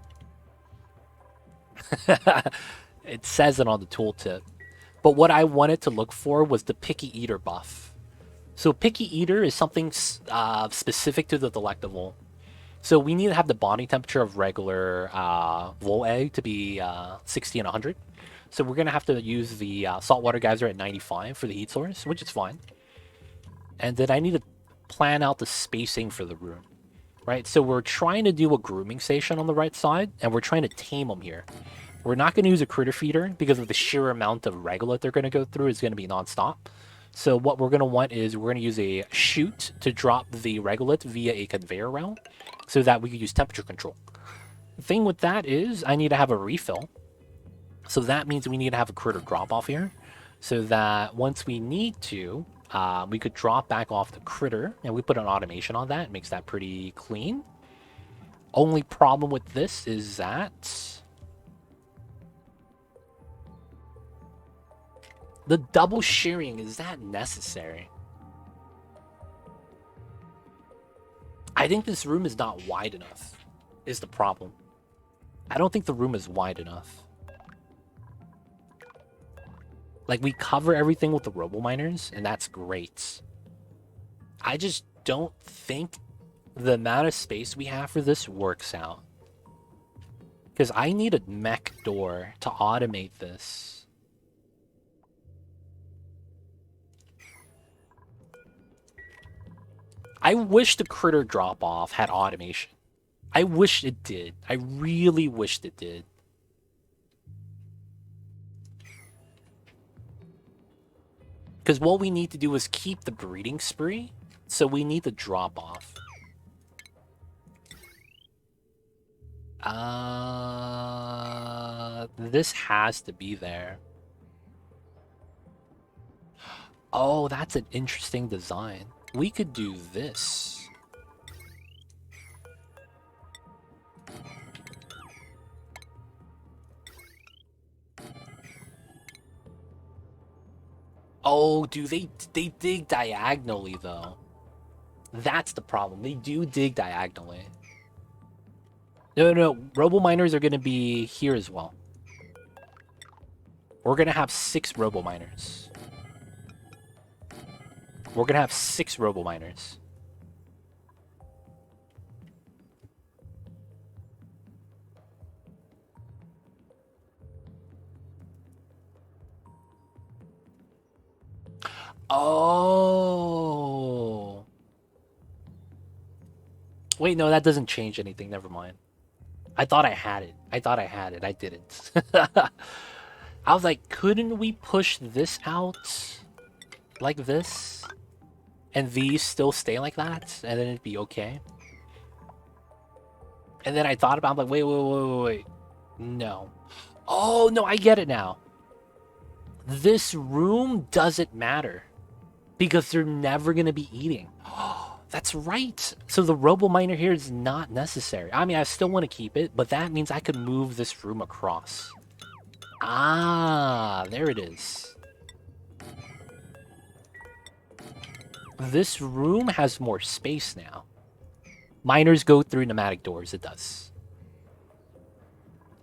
It says it on the tooltip. But what I wanted to look for was the Picky Eater buff. So Picky Eater is something specific to the Delecta Vole. So we need to have the body temperature of regular Vole egg to be 60 and 100. So we're going to have to use the saltwater geyser at 95 for the heat source, which is fine. And then I need to plan out the spacing for the room. Right, so we're trying to do a grooming station on the right side, and we're trying to tame them here. We're not going to use a critter feeder because of the sheer amount of regolith they're going to go through is going to be nonstop. So what we're going to want is we're going to use a chute to drop the regolith via a conveyor route so that we can use temperature control. The thing with that is I need to have a refill. So that means we need to have a critter drop off here so that once we need to, we could drop back off the critter, and we put an automation on that. It makes that pretty clean. Only problem with this is that the double shearing, is that necessary? I think this room is not wide enough, is the problem. I don't think the room is wide enough. Like, we cover everything with the robo miners, and that's great. I just don't think the amount of space we have for this works out. Because I need a mech door to automate this. I wish the critter drop-off had automation. I wish it did. I really wished it did. Because what we need to do is keep the breeding spree, so we need the drop-off. This has to be there. Oh, that's an interesting design. We could do this. Oh, do they dig diagonally, though? That's the problem. They do dig diagonally. No. Robo miners are going to be here as well. We're going to have 6 robo miners. We're going to have 6 robo miners. Oh. Wait, no, that doesn't change anything. Never mind. I thought I had it. I didn't. I was like, couldn't we push this out like this? And these still stay like that? And then it'd be okay? And then I thought about it, I'm like, wait. No. Oh, no, I get it now. This room doesn't matter. Because they're never going to be eating. That's right. So the robo miner here is not necessary. I mean, I still want to keep it, but that means I could move this room across. Ah, there it is. This room has more space now. Miners go through pneumatic doors. It does.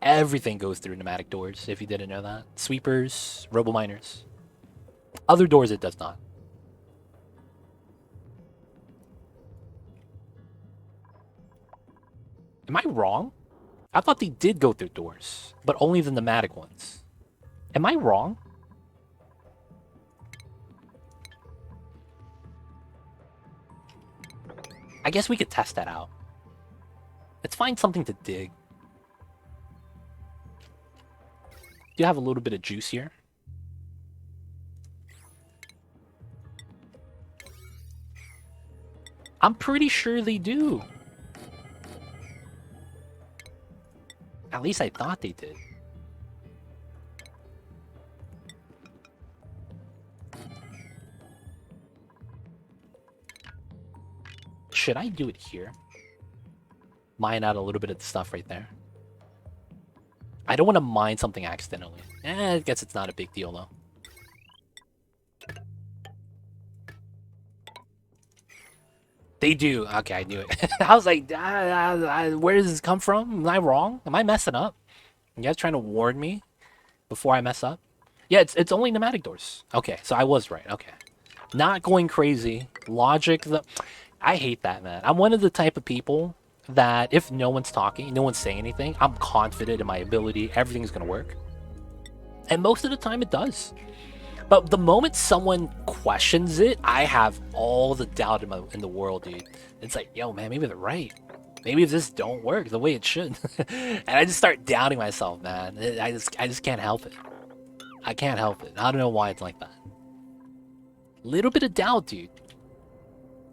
Everything goes through pneumatic doors, if you didn't know that. Sweepers, robo miners. Other doors, it does not. Am I wrong? I thought they did go through doors, but only the pneumatic ones. Am I wrong? I guess we could test that out. Let's find something to dig. Do you have a little bit of juice here? I'm pretty sure they do. At least I thought they did. Should I do it here? Mine out a little bit of the stuff right there. I don't want to mine something accidentally. I guess it's not a big deal though. They do. Okay, I knew it. I was like, where does this come from? Am I wrong? Am I messing up? You guys trying to warn me before I mess up? Yeah, it's only pneumatic doors. Okay, so I was right. Okay. Not going crazy. Logic. I hate that, man. I'm one of the type of people that if no one's talking, no one's saying anything, I'm confident in my ability. Everything's going to work. And most of the time it does. But the moment someone questions it, I have all the doubt in the world, dude. It's like, yo, man, maybe they're right. Maybe this don't work the way it should. And I just start doubting myself, man. I just can't help it. I can't help it. I don't know why it's like that. Little bit of doubt, dude.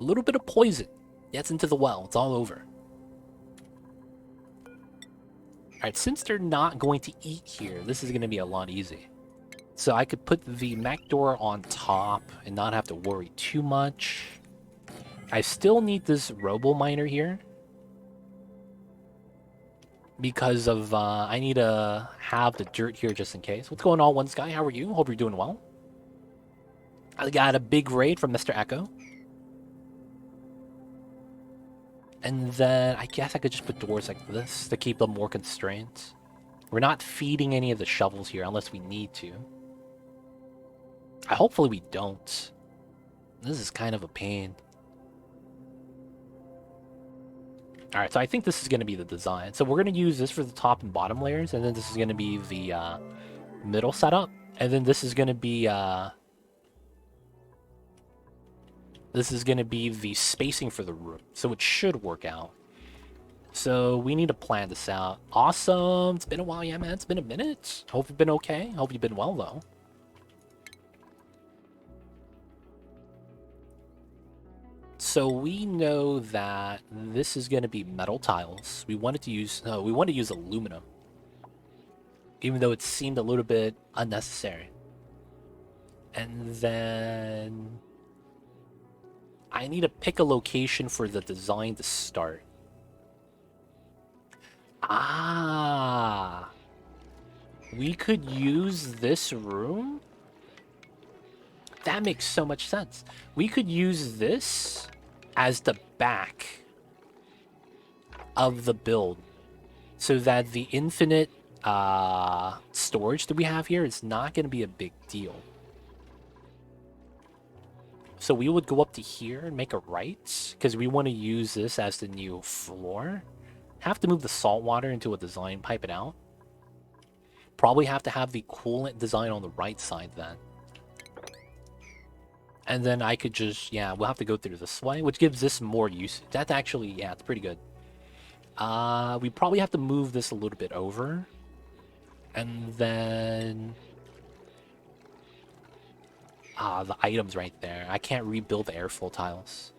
A little bit of poison gets into the well. It's all over. Alright, since they're not going to eat here, this is going to be a lot easy. So I could put the mech door on top and not have to worry too much. I still need this robo miner here. Because of, I need to have the dirt here just in case. What's going on, One Sky? How are you? Hope you're doing well. I got a big raid from Mr. Echo. And then I guess I could just put doors like this to keep them more constrained. We're not feeding any of the shovels here unless we need to. Hopefully we don't. This is kind of a pain. Alright, so I think this is going to be the design. So we're going to use this for the top and bottom layers, and then this is going to be the middle setup. And then this is going to be the spacing for the room. So it should work out. So we need to plan this out. Awesome. It's been a while, yeah, man. It's been a minute. Hope you've been okay. Hope you've been well, though. So we know that this is going to be metal tiles. We wanted to use aluminum, even though it seemed a little bit unnecessary. And then I need to pick a location for the design to start. Ah, we could use this room. That makes so much sense. We could use this as the back of the build so that the infinite storage that we have here is not going to be a big deal. So we would go up to here and make a right because we want to use this as the new floor. Have to move the salt water into a design, pipe it out. Probably have to have the coolant design on the right side then. And then I could just, yeah, we'll have to go through this way, which gives this more use. That's actually, yeah, it's pretty good. We probably have to move this a little bit over. And then... the items right there. I can't rebuild the airflow tiles.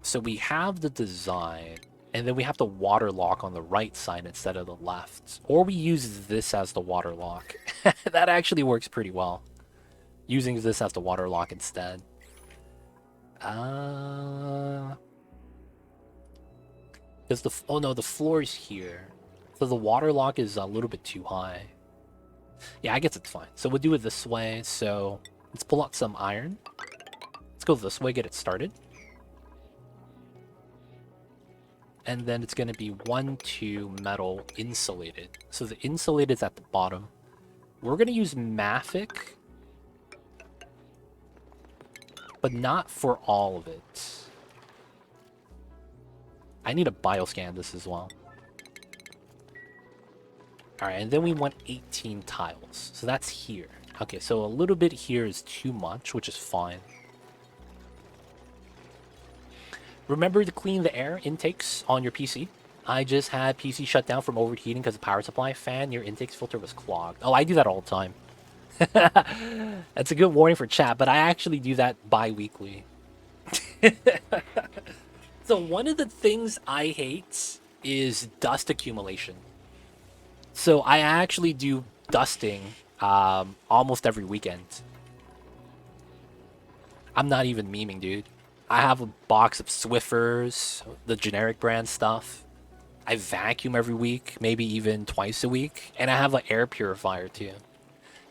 So we have the design, and then we have the water lock on the right side instead of the left. Or we use this as the water lock. That actually works pretty well. Using this as the water lock instead. Because oh no, the floor is here. So the water lock is a little bit too high. Yeah, I guess it's fine. So we'll do it this way. So let's pull out some iron. Let's go this way, get it started. And then it's going to be 1, 2 metal insulated. So the insulated is at the bottom. We're going to use Mafic, but not for all of it. I need to bioscan this as well. Alright, and then we want 18 tiles. So that's here. Okay, so a little bit here is too much, which is fine. Remember to clean the air intakes on your PC. I just had PC shut down from overheating because the power supply fan near intakes filter was clogged. Oh, I do that all the time. That's a good warning for chat, but I actually do that bi-weekly. So one of the things I hate is dust accumulation. So I actually do dusting almost every weekend. I'm not even memeing, dude. I have a box of Swiffers, the generic brand stuff. I vacuum every week, maybe even twice a week, and I have an air purifier too.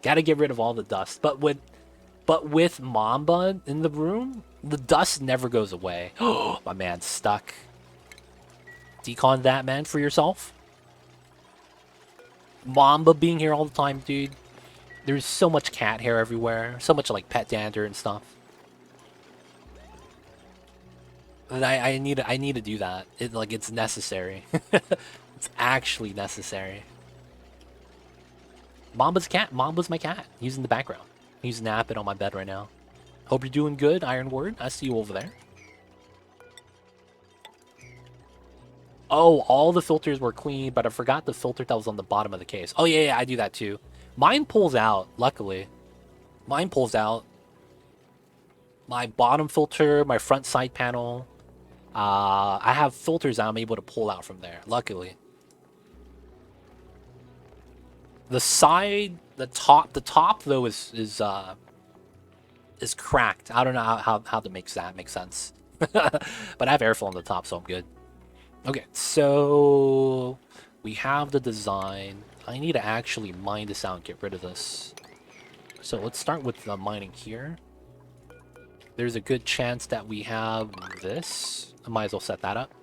Gotta get rid of all the dust. But with Mamba in the room, the dust never goes away. Oh, my man's stuck. Decon that, man, for yourself. Mamba being here all the time, dude. There's so much cat hair everywhere. So much, like, pet dander and stuff. And I need to do that. It's necessary. It's actually necessary. Mamba's my cat. He's in the background. He's napping on my bed right now. Hope you're doing good, Iron Word. I see you over there. Oh, all the filters were clean, but I forgot the filter that was on the bottom of the case. Oh, yeah, I do that too. Mine pulls out, luckily. Mine pulls out. My bottom filter, my front side panel. I have filters that I'm able to pull out from there, luckily. The side, the top though is cracked. I don't know how to make that make sense. But I have airflow on the top, so I'm good. Okay, so we have the design. I need to actually mine this out and get rid of this. So let's start with the mining here. There's a good chance that we have this. I might as well set that up.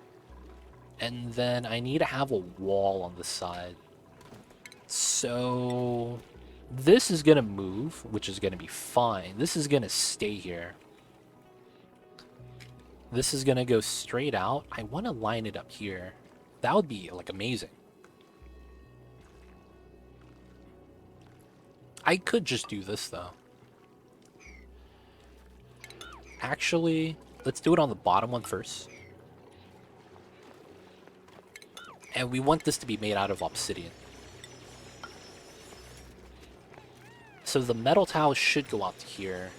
And then I need to have a wall on the side. So this is going to move, which is going to be fine. This is going to stay here. This is going to go straight out. I want to line it up here. That would be, like, amazing. I could just do this, though. Actually, let's do it on the bottom one first. And we want this to be made out of obsidian. So the metal tile should go out to here.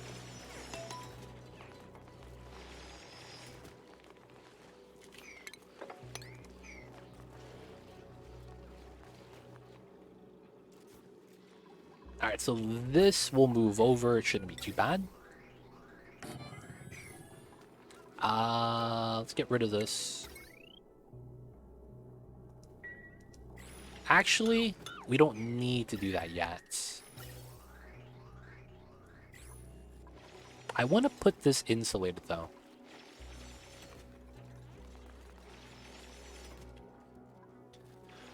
Alright, so this will move over. It shouldn't be too bad. Let's get rid of this. Actually, we don't need to do that yet. I want to put this insulated, though.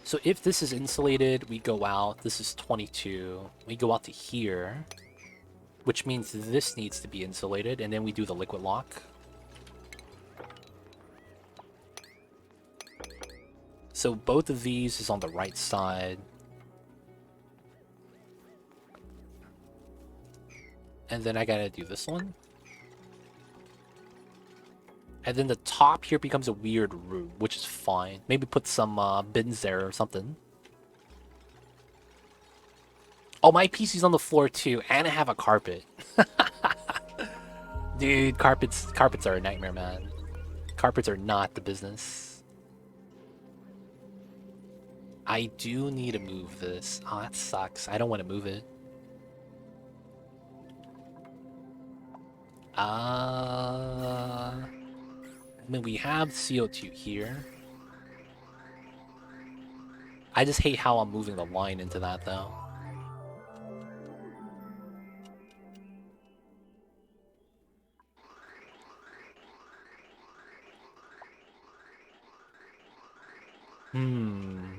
So if this is insulated, we go out. This is 22. We go out to here, which means this needs to be insulated, and then we do the liquid lock. So both of these is on the right side. And then I gotta do this one. And then the top here becomes a weird room, which is fine. Maybe put some bins there or something. Oh, my PC's on the floor too, and I have a carpet. Dude, carpets are a nightmare, man. Carpets are not the business. I do need to move this. Oh, that sucks. I don't want to move it. I mean, we have CO2 here. I just hate how I'm moving the line into that, though. Hmm.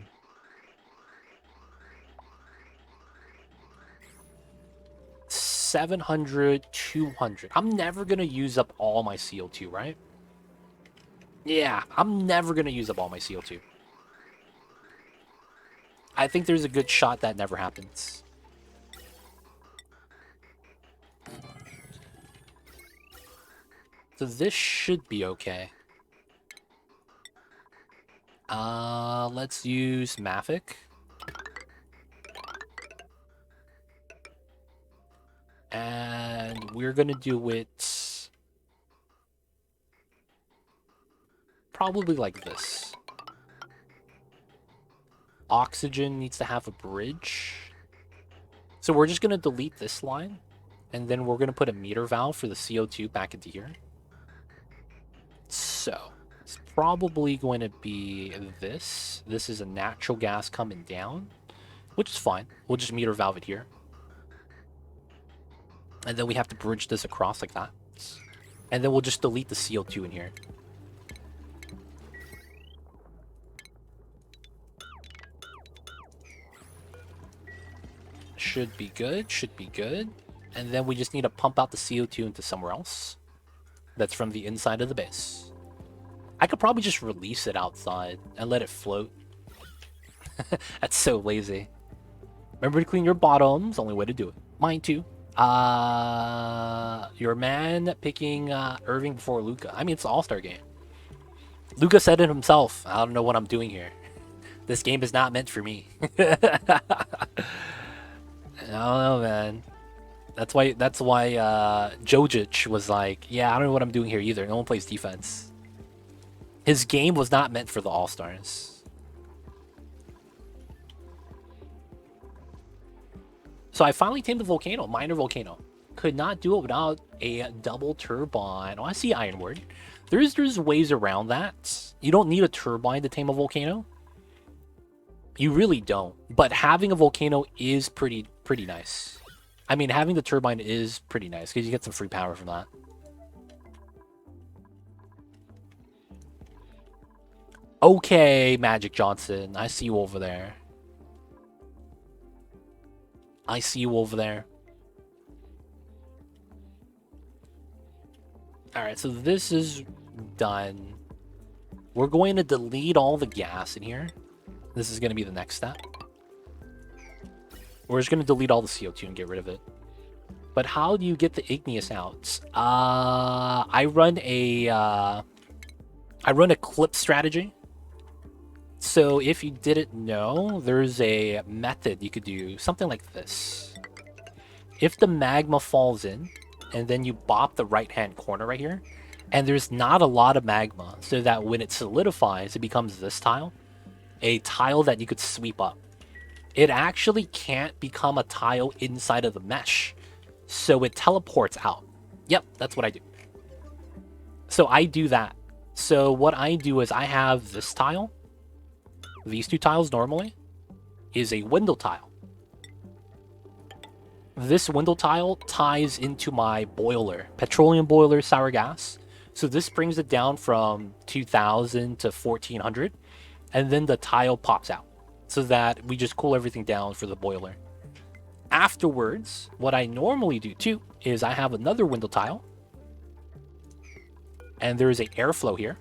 700, 200. I'm never gonna use up all my CO2, right? Yeah, I'm never gonna use up all my CO2. I think there's a good shot that never happens. So this should be okay. Let's use Mavic. And we're gonna do it probably like this. Oxygen needs to have a bridge. So we're just gonna delete this line, and then we're gonna put a meter valve for the CO2 back into here. So it's probably going to be this. This is a natural gas coming down, which is fine. We'll just meter valve it here. And then we have to bridge this across like that. And then we'll just delete the CO2 in here. Should be good, should be good. And then we just need to pump out the CO2 into somewhere else. That's from the inside of the base. I could probably just release it outside and let it float. That's so lazy. Remember to clean your bottoms, only way to do it. Mine too. Your man picking Irving before Luca. I mean, it's an all-star game. Luca said it himself. I don't know what I'm doing here. This game is not meant for me. I don't know, man. That's why Jojic was like, yeah, I don't know what I'm doing here either. No one plays defense. His game was not meant for the All-Stars. So I finally tamed the volcano, minor volcano. Could not do it without a double turbine. Oh, I see Ironward. There's ways around that. You don't need a turbine to tame a volcano. You really don't. But having a volcano is pretty nice. I mean, having the turbine is pretty nice because you get some free power from that. Okay, Magic Johnson. I see you over there. I see you over there. Alright, so this is done. We're going to delete all the gas in here. This is going to be the next step. We're just going to delete all the CO2 and get rid of it. But how do you get the igneous out? I run a clip strategy. So if you didn't know, there's a method you could do, something like this. If the magma falls in, and then you bop the right-hand corner right here, and there's not a lot of magma, so that when it solidifies, it becomes this tile. A tile that you could sweep up. It actually can't become a tile inside of the mesh, so it teleports out. Yep, that's what I do. So I do that. So what I do is I have this tile. These two tiles normally is a window tile. This window tile ties into my boiler, petroleum boiler, sour gas. So this brings it down from 2000 to 1400, and then the tile pops out so that we just cool everything down for the boiler. Afterwards, what I normally do too is I have another window tile, and there is an airflow here.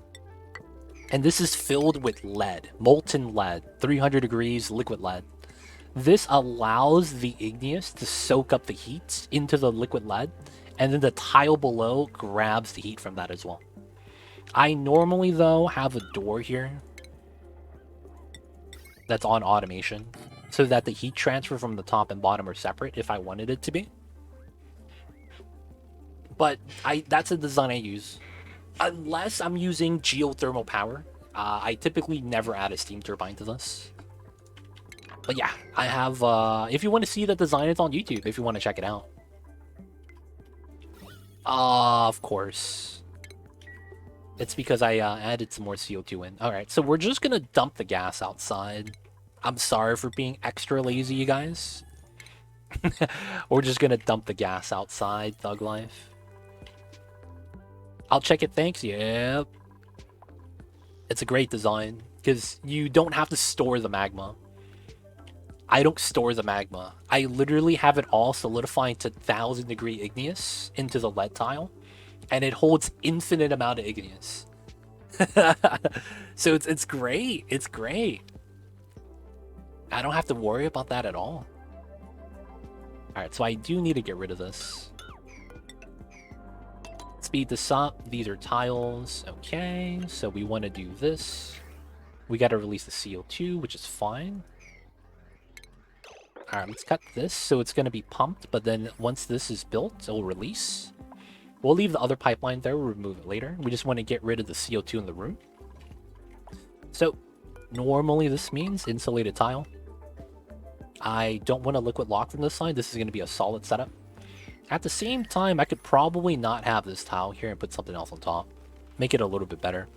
And this is filled with lead, molten lead, 300 degrees liquid lead. This allows the igneous to soak up the heat into the liquid lead, and then the tile below grabs the heat from that as well. I normally, though, have a door here that's on automation, so that the heat transfer from the top and bottom are separate if I wanted it to be. But that's a design I use. Unless I'm using geothermal power, I typically never add a steam turbine to this. But yeah, I have, if you want to see the design, it's on YouTube if you want to check it out. Of course. It's because I added some more CO2 in. Alright, so we're just gonna dump the gas outside. I'm sorry for being extra lazy, you guys. We're just gonna dump the gas outside, Thug Life. I'll check it, thanks. Yep. It's a great design, because you don't have to store the magma. I don't store the magma. I literally have it all solidifying to 1000-degree igneous into the lead tile, and it holds infinite amount of igneous. So it's great. It's great. I don't have to worry about that at all. Alright, so I do need to get rid of this. Speed this up. These are tiles. Okay, so we want to do this. We got to release the CO2, which is fine. Alright, let's cut this. So it's going to be pumped, but then once this is built, it'll release. We'll leave the other pipeline there. We'll remove it later. We just want to get rid of the CO2 in the room. So normally this means insulated tile. I don't want a liquid lock from this side. This is going to be a solid setup. At the same time, I could probably not have this tile here and put something else on top. Make it a little bit better.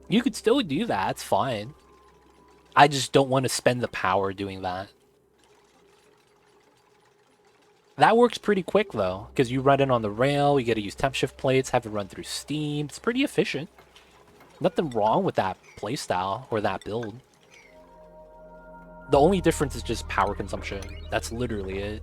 You could still do that. It's fine. I just don't want to spend the power doing that. That works pretty quick, though, because you run it on the rail, you got to use temp shift plates, have it run through Steam. It's pretty efficient. Nothing wrong with that playstyle or that build. The only difference is just power consumption. That's literally it.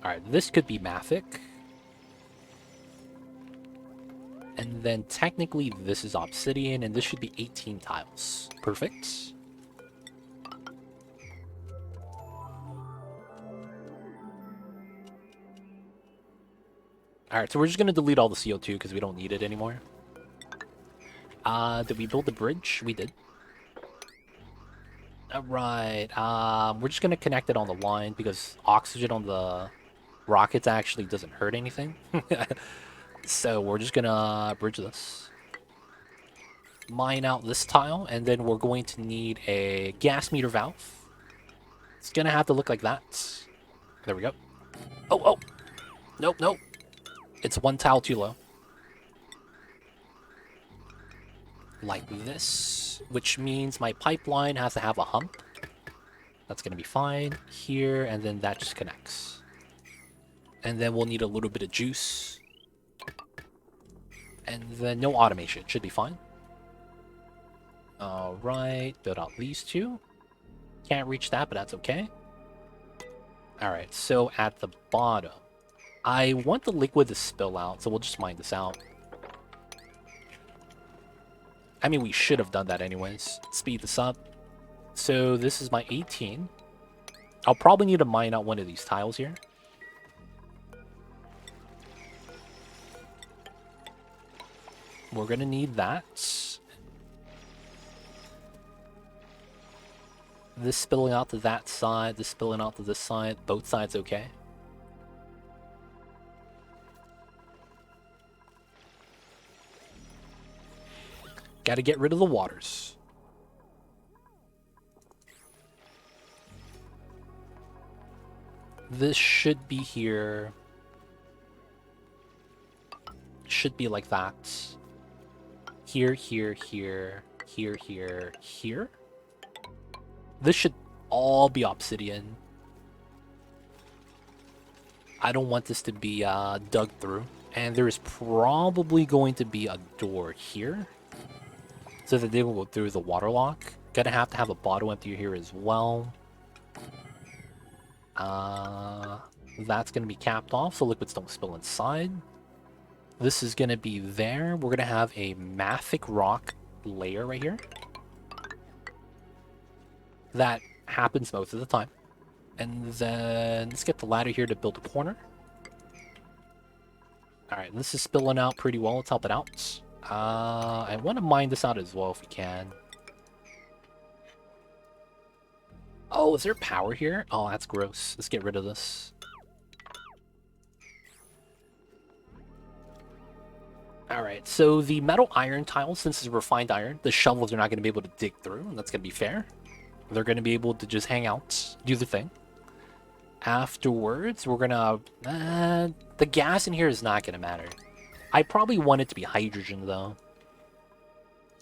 Alright, this could be Mathic. And then technically this is Obsidian, and this should be 18 tiles. Perfect. Alright, so we're just going to delete all the CO2 because we don't need it anymore. Did we build the bridge? We did. Alright, we're just going to connect it on the line because oxygen on the rockets actually doesn't hurt anything. So we're just going to bridge this. Mine out this tile, and then we're going to need a gas meter valve. It's going to have to look like that. There we go. Oh, oh! Nope, nope. It's one tile too low. Like this, which means my pipeline has to have a hump. That's going to be fine here, and then that just connects. And then we'll need a little bit of juice. And then no automation. Should be fine. Alright, build out these two. Can't reach that, but that's okay. Alright, so at the bottom, I want the liquid to spill out, so we'll just mine this out. I mean, we should have done that anyways. Speed this up. So this is my 18. I'll probably need to mine out one of these tiles here. We're going to need that. This spilling out to that side, this spilling out to this side. Both sides okay. Got to get rid of the waters. This should be here. Should be like that. Here, here, here, here, here, here. This should all be obsidian. I don't want this to be dug through. And there is probably going to be a door here, so that they will go through the water lock. Gonna have to have a bottle empty here as well. That's gonna be capped off so liquids don't spill inside. This is gonna be there. We're gonna have a mafic rock layer right here. That happens most of the time. And then let's get the ladder here to build a corner. Alright, this is spilling out pretty well. Let's help it out. I want to mine this out as well if we can. Oh, is there power here? Oh, that's gross. Let's get rid of this. Alright, so the metal iron tiles, since it's refined iron, the shovels are not going to be able to dig through, and that's going to be fair. They're going to be able to just hang out, do the thing. Afterwards, we're going to... the gas in here is not going to matter. I probably want it to be hydrogen, though.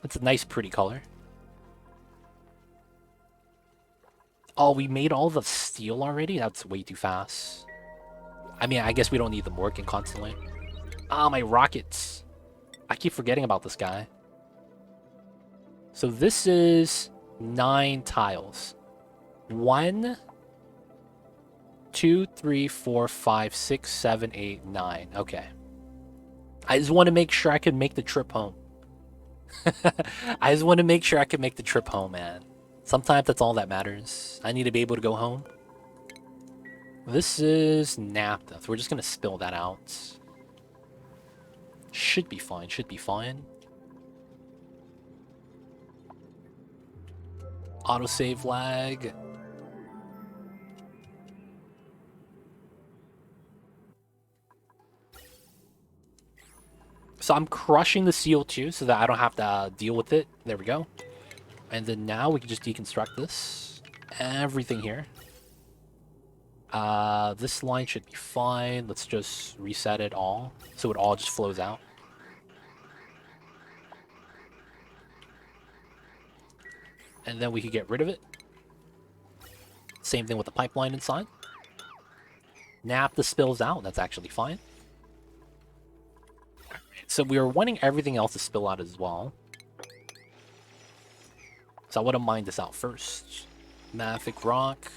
It's a nice, pretty color. Oh, we made all the steel already? That's way too fast. I mean, I guess we don't need them working constantly. Ah, my rockets. I keep forgetting about this guy. So this is 9 tiles. 1, 2, 3, 4, 5, 6, 7, 8, 9. Okay. I just want to make sure I can make the trip home. I just want to make sure I can make the trip home, man. Sometimes that's all that matters. I need to be able to go home. This is naphtha. So we're just going to spill that out. Should be fine, should be fine. Autosave lag. So I'm crushing the CO2 so that I don't have to deal with it. There we go. And then now we can just deconstruct this. Everything here. This line should be fine. Let's just reset it all so it all just flows out. And then we can get rid of it. Same thing with the pipeline inside. Naphtha spills out. That's actually fine. So we are wanting everything else to spill out as well. So I want to mine this out first. Mafic rock.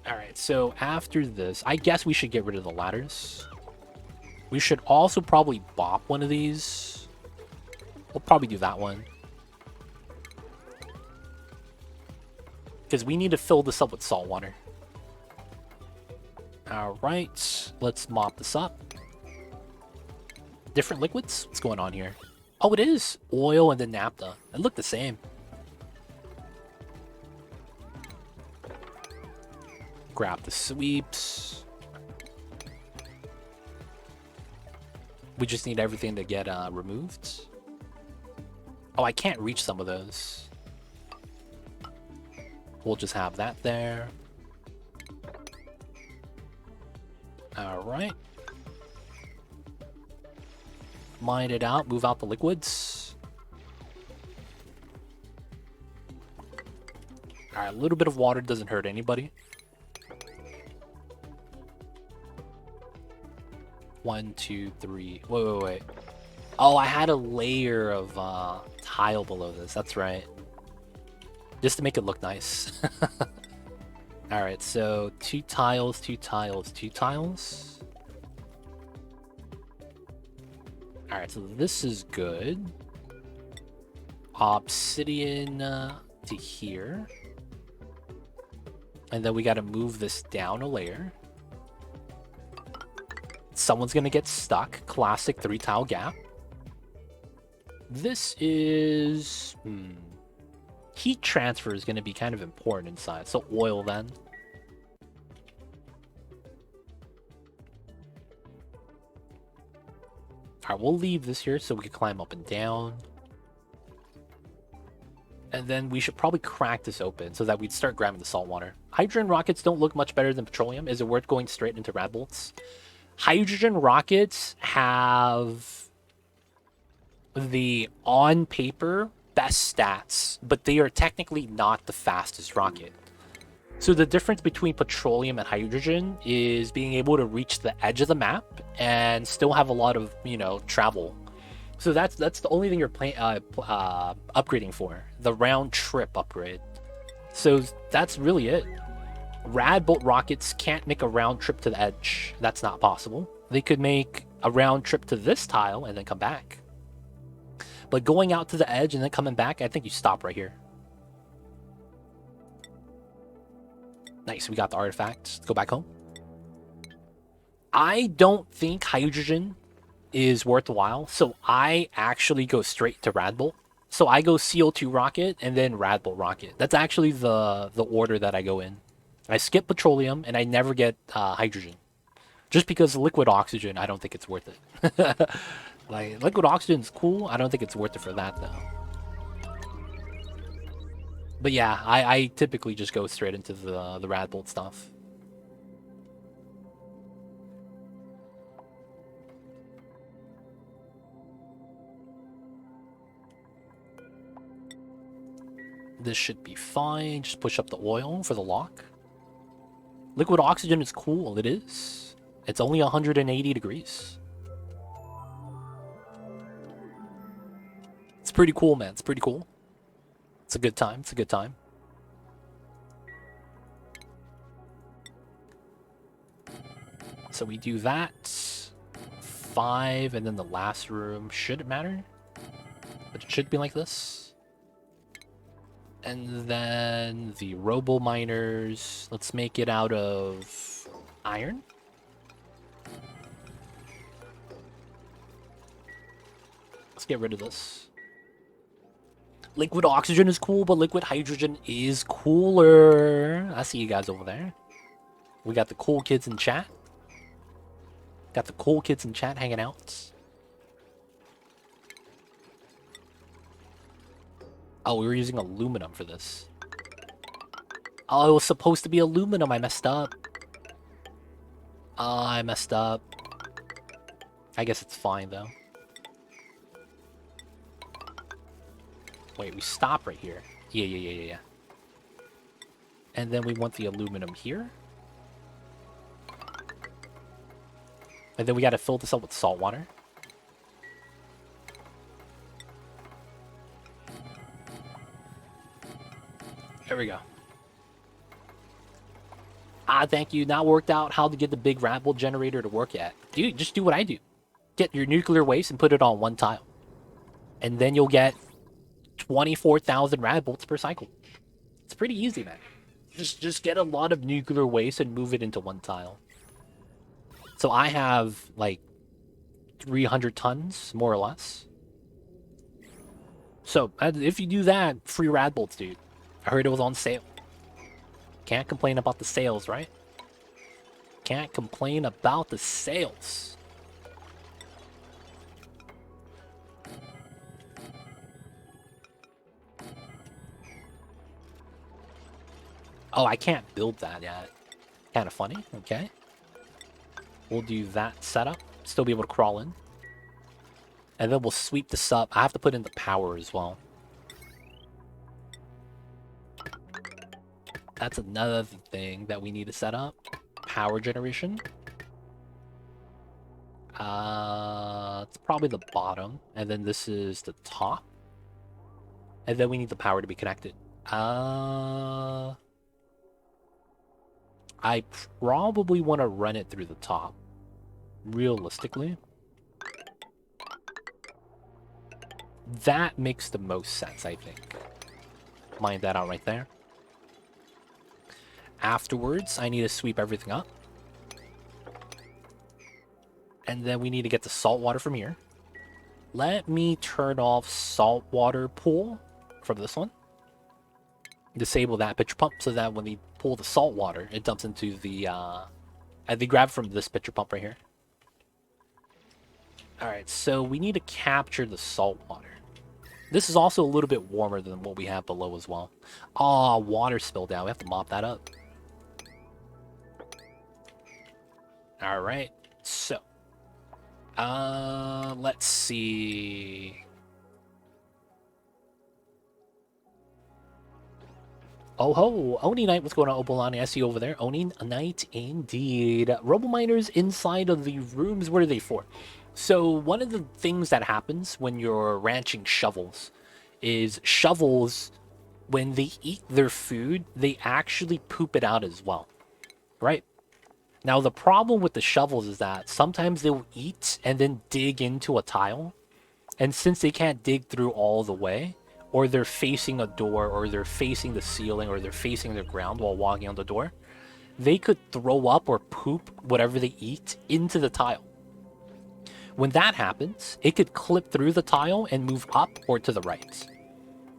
Alright, so after this, I guess we should get rid of the ladders. We should also probably bop one of these. We'll probably do that one. Because we need to fill this up with salt water. Alright, let's mop this up. Different liquids? What's going on here? Oh, it is oil and then naphtha. They look the same. Grab the sweeps. We just need everything to get removed. Oh, I can't reach some of those. We'll just have that there. Alright. Mine it out, move out the liquids. Alright, a little bit of water doesn't hurt anybody. 1, 2, 3. Wait. Oh, I had a layer of tile below this. That's right. Just to make it look nice. Alright, so 2 tiles, 2 tiles, 2 tiles. Alright, so this is good. Obsidian to here. And then we gotta move this down a layer. Someone's gonna get stuck. Classic 3 tile gap. This is... heat transfer is gonna be kind of important inside. So oil then. Alright, we'll leave this here so we can climb up and down. And then we should probably crack this open so that we'd start grabbing the salt water. Hydrogen rockets don't look much better than petroleum. Is it worth going straight into rad bolts? Hydrogen rockets have the, on paper, best stats, but they are technically not the fastest rocket. So the difference between petroleum and hydrogen is being able to reach the edge of the map and still have a lot of, travel. So that's the only thing you're upgrading for, the round trip upgrade. So that's really it. Rad bolt rockets can't make a round trip to the edge. That's not possible. They could make a round trip to this tile and then come back. But going out to the edge and then coming back, I think you stop right here. Nice, we got the artifact. Let's go back home. I don't think hydrogen is worthwhile, so I actually go straight to Radbolt. So I go CO2 rocket and then Radbolt rocket. That's actually the order that I go in. I skip petroleum, and I never get hydrogen. Just because liquid oxygen, I don't think it's worth it. Like, liquid oxygen's cool. I don't think it's worth it for that, though. But yeah, I typically just go straight into the rad bolt stuff. This should be fine. Just push up the oil for the lock. Liquid oxygen is cool. It is. It's only 180 degrees. It's pretty cool, man. It's pretty cool. It's a good time. It's a good time. So we do that. 5, and then the last room. Should it matter? But it should be like this. And then the robo miners. Let's make it out of iron. Let's get rid of this. Liquid oxygen is cool, but liquid hydrogen is cooler. I see you guys over there. We got the cool kids in chat. Got the cool kids in chat hanging out. Oh, we were using aluminum for this. Oh, it was supposed to be aluminum. I messed up. I messed up. I guess it's fine, though. Wait, we stop right here. Yeah. And then we want the aluminum here. And then we gotta fill this up with salt water. There we go. Ah, thank you. Now worked out how to get the big Ramble generator to work yet. Dude, just do what I do. Get your nuclear waste and put it on one tile. And then you'll get 24,000 rad bolts per cycle. It's pretty easy, man. Just get a lot of nuclear waste and move it into one tile. So I have like 300 tons, more or less. So if you do that, free rad bolts, dude. I heard it was on sale. Can't complain about the sales, right? Can't complain about the sales. Oh, I can't build that yet. Kind of funny. Okay. We'll do that setup. Still be able to crawl in. And then we'll sweep this up. I have to put in the power as well. That's another thing that we need to set up. Power generation. It's probably the bottom. And then this is the top. And then we need the power to be connected. I probably want to run it through the top. Realistically. That makes the most sense, I think. Mind that out right there. Afterwards, I need to sweep everything up. And then we need to get the salt water from here. Let me turn off saltwater pool from this one. Disable that pitcher pump so that when we pull the salt water, it dumps into the, they grab from this pitcher pump right here. Alright, so we need to capture the salt water. This is also a little bit warmer than what we have below as well. Oh, water spilled down. We have to mop that up. Alright, so. Let's see. Oh ho, Oni Knight, what's going on, Opalani? I see you over there. Oni Knight, indeed. Robo miners inside of the rooms, what are they for? So one of the things that happens when you're ranching shovels is shovels, when they eat their food, they actually poop it out as well, right? Now the problem with the shovels is that sometimes they'll eat and then dig into a tile, and since they can't dig through all the way, or they're facing a door, or they're facing the ceiling, or they're facing the ground while walking on the door, they could throw up or poop whatever they eat into the tile. When that happens, it could clip through the tile and move up or to the right,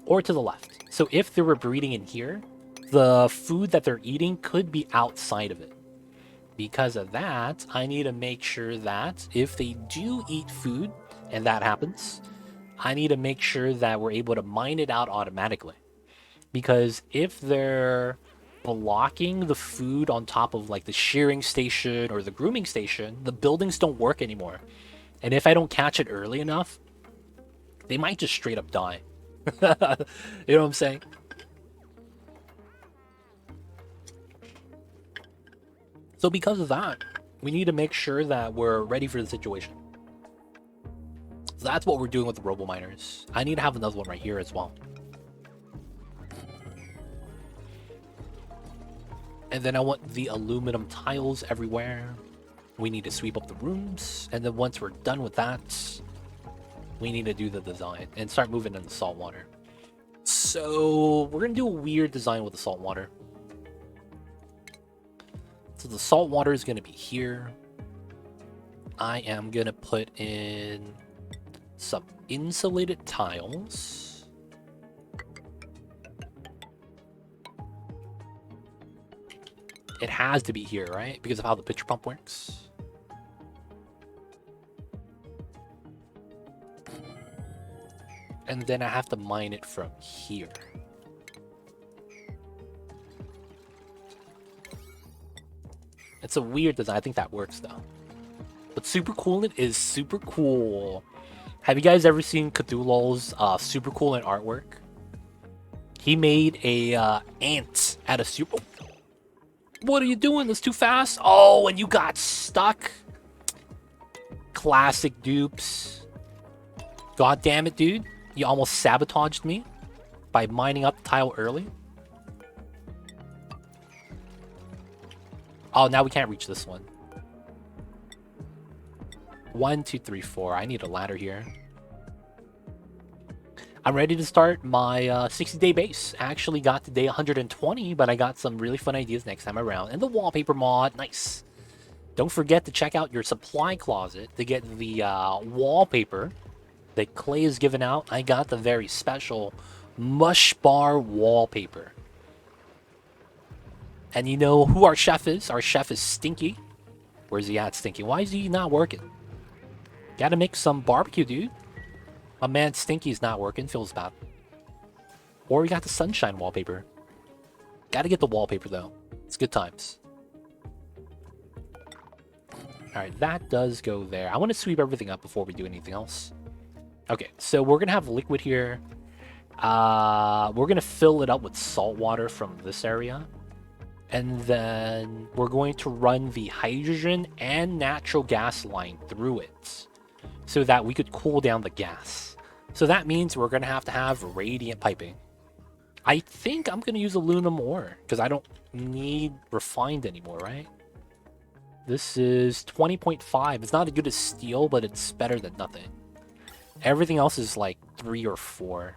or to the left. So if they were breeding in here, the food that they're eating could be outside of it. Because of that, I need to make sure that if they do eat food, and that happens, I need to make sure that we're able to mine it out automatically. Because if they're blocking the food on top of like the shearing station or the grooming station, the buildings don't work anymore. And if I don't catch it early enough, they might just straight up die. You know what I'm saying? So because of that, we need to make sure that we're ready for the situation. So that's what we're doing with the robo miners. I need to have another one right here as well. And then I want the aluminum tiles everywhere. We need to sweep up the rooms. And then once we're done with that, we need to do the design and start moving in the salt water. So we're going to do a weird design with the salt water. So the salt water is going to be here. I am going to put in some insulated tiles. It has to be here, right? Because of how the pitcher pump works. And then I have to mine it from here. It's a weird design. I think that works though. But super coolant is super cool. Have you guys ever seen Cthulhu's super coolant artwork? He made a ant out of super. Oh, what are you doing? That's too fast. Oh, and you got stuck. Classic dupes. God damn it, dude. You almost sabotaged me by mining up the tile early. Oh, now we can't reach this one. 1, 2, 3, 4. I need a ladder here. I'm ready to start my 60-day base. I actually got to day 120, but I got some really fun ideas next time around. And the wallpaper mod, nice. Don't forget to check out your supply closet to get the wallpaper that Clay is giving out. I got the very special mush bar wallpaper. And you know who our chef is? Our chef is Stinky. Where's he at, Stinky? Why is he not working? Gotta make some barbecue, dude. My man Stinky's not working. Feels bad. Or we got the sunshine wallpaper. Gotta get the wallpaper, though. It's good times. Alright, that does go there. I want to sweep everything up before we do anything else. Okay, so we're going to have liquid here. We're going to fill it up with salt water from this area. And then we're going to run the hydrogen and natural gas line through it so that we could cool down the gas. So that means we're going to have radiant piping. I think I'm going to use aluminum ore because I don't need refined anymore, right? This is 20.5. It's not as good as steel, but it's better than nothing. Everything else is like 3 or 4.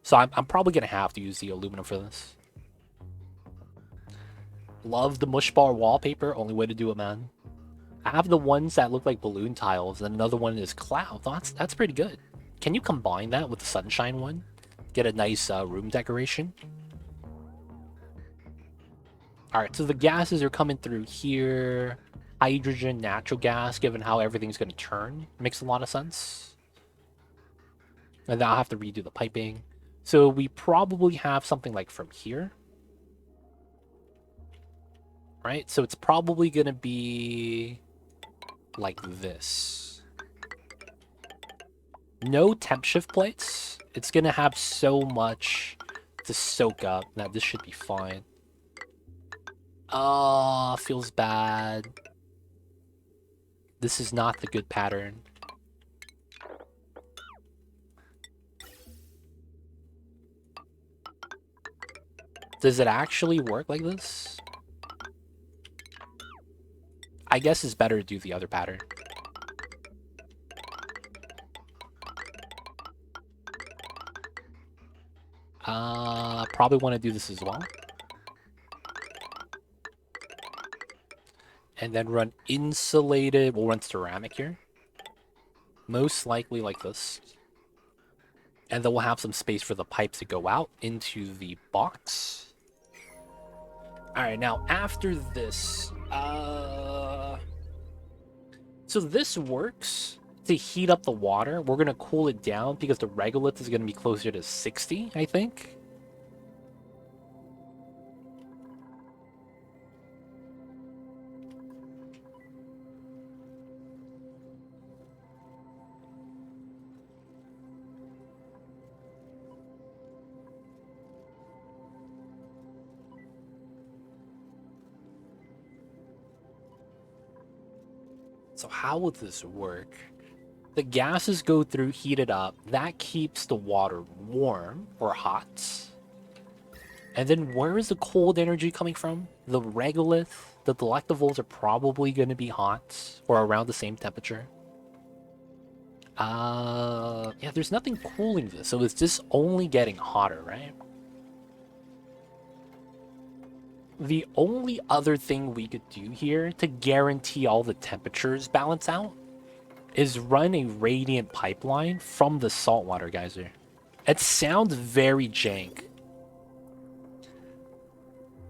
So I'm probably going to have to use the aluminum for this. Love the mush bar wallpaper. Only way to do it, man. I have the ones that look like balloon tiles, and another one is cloud. That's pretty good. Can you combine that with the sunshine one? Get a nice room decoration. Alright, so the gases are coming through here. Hydrogen, natural gas, given how everything's going to turn. Makes a lot of sense. And then I'll have to redo the piping. So we probably have something like from here. Right? So it's probably going to be like this. No temp shift plates. It's going to have so much to soak up. Now this should be fine. Oh, feels bad. This is not the good pattern. Does it actually work like this? I guess it's better to do the other pattern. Probably want to do this as well. And then run insulated, we'll run ceramic here. Most likely like this. And then we'll have some space for the pipes to go out into the box. All right, now after this, so this works to heat up the water. We're gonna cool it down because the regolith is gonna be closer to 60, I think. So how would this work? The gases go through, heat it up. That keeps the water warm or hot. And then where is the cold energy coming from? The regolith, the delectables are probably going to be hot or around the same temperature. Yeah, there's nothing cooling this, so it's just only getting hotter, right? The only other thing we could do here to guarantee all the temperatures balance out is run a radiant pipeline from the saltwater geyser. It sounds very jank,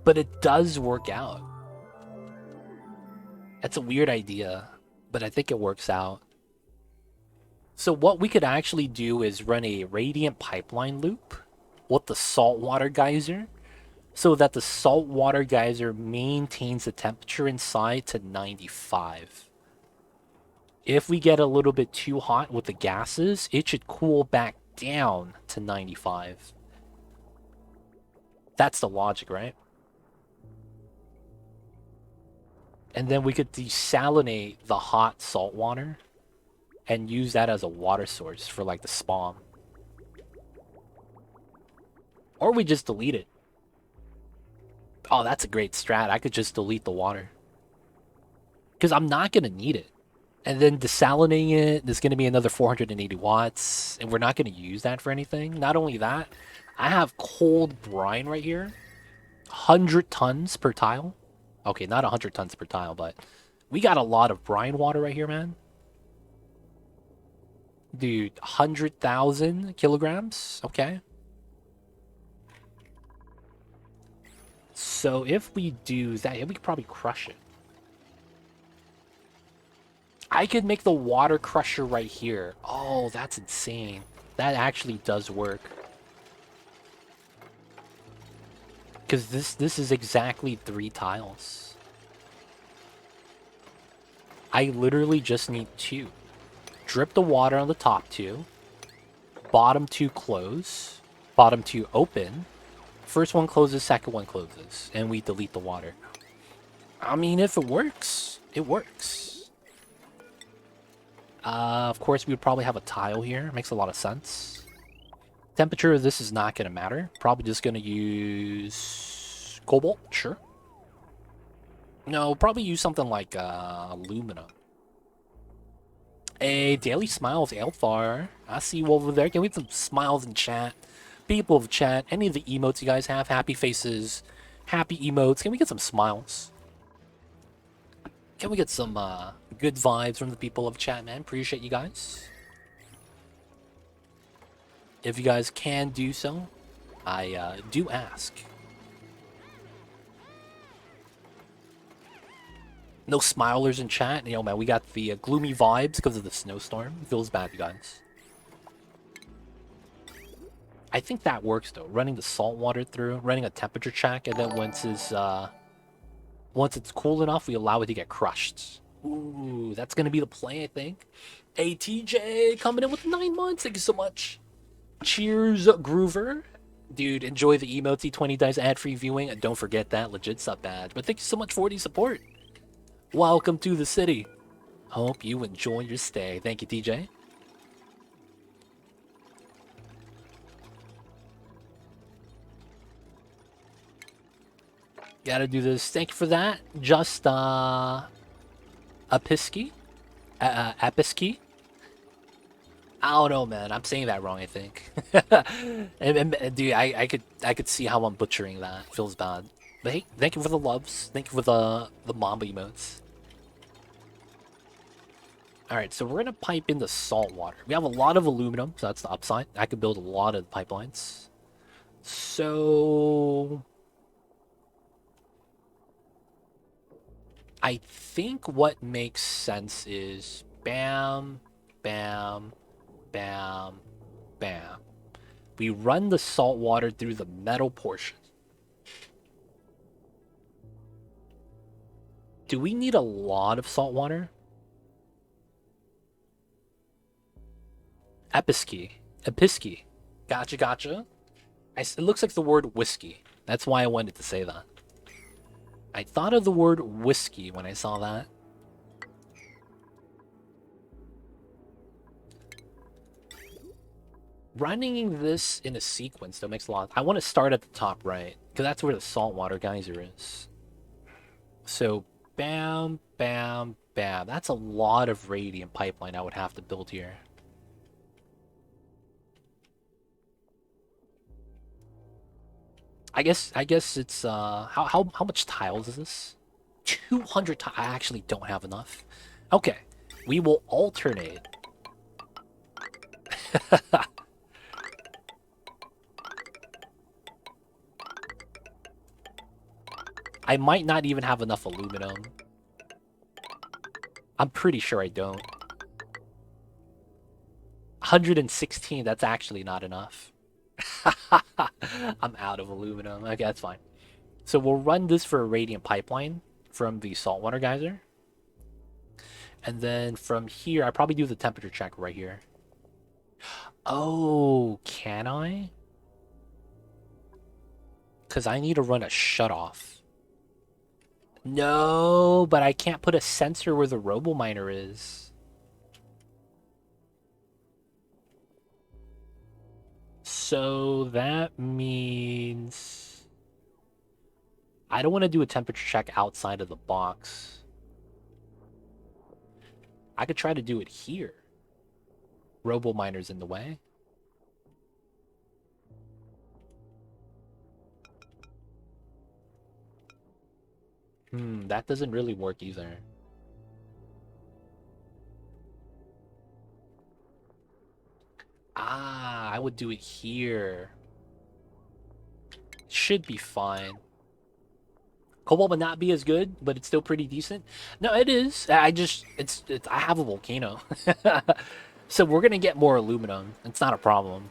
but it does work out. It's a weird idea, but I think it works out. So what we could actually do is run a radiant pipeline loop with the saltwater geyser so that the saltwater geyser maintains the temperature inside to 95. If we get a little bit too hot with the gases, it should cool back down to 95. That's the logic, right? And then we could desalinate the hot salt water and use that as a water source for like the spawn. Or we just delete it. Oh, that's a great strat. I could just delete the water. Because I'm not going to need it. And then desalinating it, there's going to be another 480 watts. And we're not going to use that for anything. Not only that, I have cold brine right here. 100 tons per tile. Okay, not 100 tons per tile, but we got a lot of brine water right here, man. Dude, 100,000 kilograms. Okay. So if we do that, yeah, we could probably crush it. I could make the water crusher right here. Oh, that's insane. That actually does work. Because this is exactly 3 tiles. I literally just need 2. Drip the water on the top 2. Bottom 2 close. Bottom 2 open. First one closes, second one closes. And we delete the water. I mean, if it works, it works. Of course, we would probably have a tile here. Makes a lot of sense. Temperature of this is not going to matter. Probably just going to use cobalt, sure. No, probably use something like aluminum. Hey, Daily Smiles, Alfar. I see you over there. Can we have some smiles in chat? People of chat, any of the emotes you guys have, happy faces, happy emotes. Can we get some smiles? Can we get some good vibes from the people of chat, man? Appreciate you guys. If you guys can do so, I do ask. No smilers in chat. You know, man, we got the gloomy vibes because of the snowstorm. Feels bad, you guys. I think that works, though. Running the salt water through, running a temperature check, and then once it's cool enough, we allow it to get crushed. Ooh, that's going to be the play, I think. ATJ coming in with 9 months. Thank you so much. Cheers, Groover. Dude, enjoy the emotes. 20 dice ad-free viewing. And don't forget that legit sub badge. But thank you so much for the support. Welcome to the city. Hope you enjoy your stay. Thank you, TJ. Gotta do this. Thank you for that. Just, Apisky? Apisky? I don't know, man. I'm saying that wrong, I think. and dude, I could see how I'm butchering that. Feels bad. But hey, thank you for the loves. Thank you for the Mamba emotes. Alright, so we're gonna pipe in the salt water. We have a lot of aluminum, so that's the upside. I could build a lot of pipelines. So I think what makes sense is bam, bam, bam, bam. We run the salt water through the metal portion. Do we need a lot of salt water? Episky. Gotcha, gotcha. It looks like the word whiskey. That's why I wanted to say that. I thought of the word whiskey when I saw that. Running this in a sequence though makes a lot. I want to start at the top right, because that's where the saltwater geyser is. So bam, bam, bam. That's a lot of radiant pipeline I would have to build here. I guess it's how much tiles is this? 200 tiles. I actually don't have enough. Okay, we will alternate. I might not even have enough aluminum. I'm pretty sure I don't. 116, that's actually not enough. I'm out of aluminum. Okay, that's fine. So we'll run this for a radiant pipeline from the saltwater geyser. And then from here, I probably do the temperature check right here. Oh, can I? Because I need to run a shutoff. No, but I can't put a sensor where the robo miner is. So that means I don't want to do a temperature check outside of the box. I could try to do it here. Robo miner's in the way. That doesn't really work either. Ah, I would do it here. Should be fine. Cobalt would not be as good, but it's still pretty decent. No, it is. I have a volcano. So we're gonna get more aluminum. It's not a problem.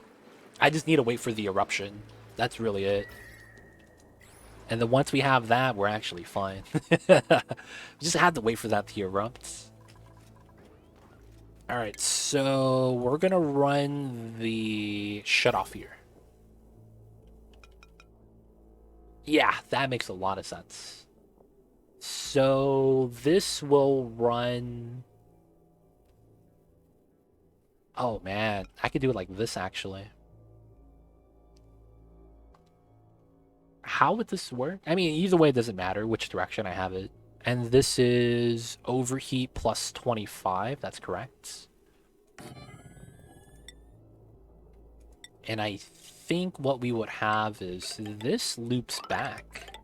I just need to wait for the eruption. That's really it. And then once we have that, we're actually fine. We just have to wait for that to erupt. Alright, so we're gonna run the shutoff here. Yeah, that makes a lot of sense. So this will run... Oh man, I could do it like this actually. How would this work? I mean, either way, it doesn't matter which direction I have it. And this is overheat plus 25. That's correct. And I think what we would have is this loops back.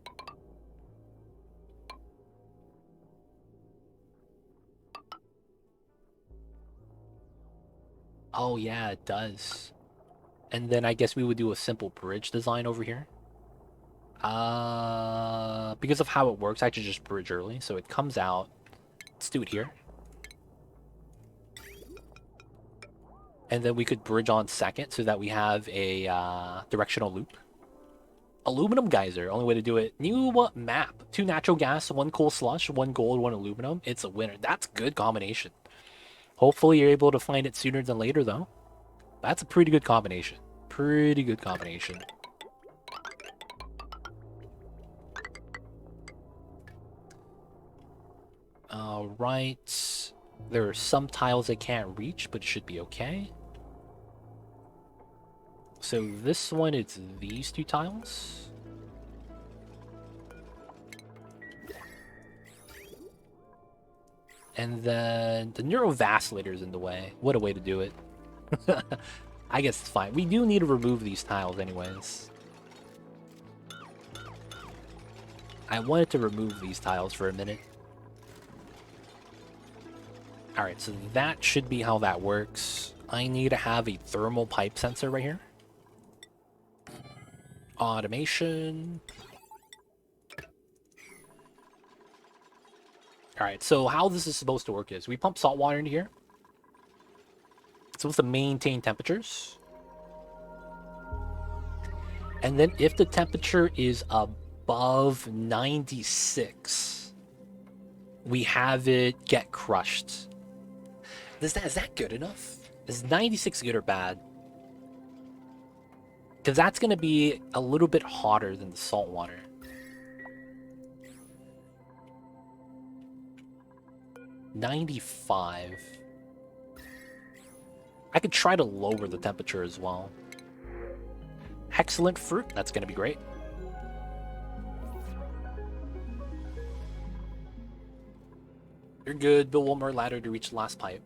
Oh yeah, it does. And then I guess we would do a simple bridge design over here. Because of how it works, I should just bridge early. So it comes out. Let's do it here. And then we could bridge on second so that we have a directional loop. Aluminum geyser, only way to do it. New map. 2 natural gas, 1 coal slush, 1 gold, 1 aluminum. It's a winner. That's good combination. Hopefully you're able to find it sooner than later, though. That's a pretty good combination. Pretty good combination. Alright. There are some tiles I can't reach, but it should be okay. So this one, it's these 2 tiles. And then the neurovacillator's in the way. What a way to do it. I guess it's fine. We do need to remove these tiles anyways. I wanted to remove these tiles for a minute. Alright, so that should be how that works. I need to have a thermal pipe sensor right here. Automation. Alright, so how this is supposed to work is we pump salt water into here. It's supposed to maintain temperatures. And then if the temperature is above 96, we have it get crushed. Is that good enough? Is 96 good or bad? Because that's going to be a little bit hotter than the salt water. $95. I could try to lower the temperature as well. Excellent fruit. That's going to be great. You're good. Build one more ladder to reach the last pipe.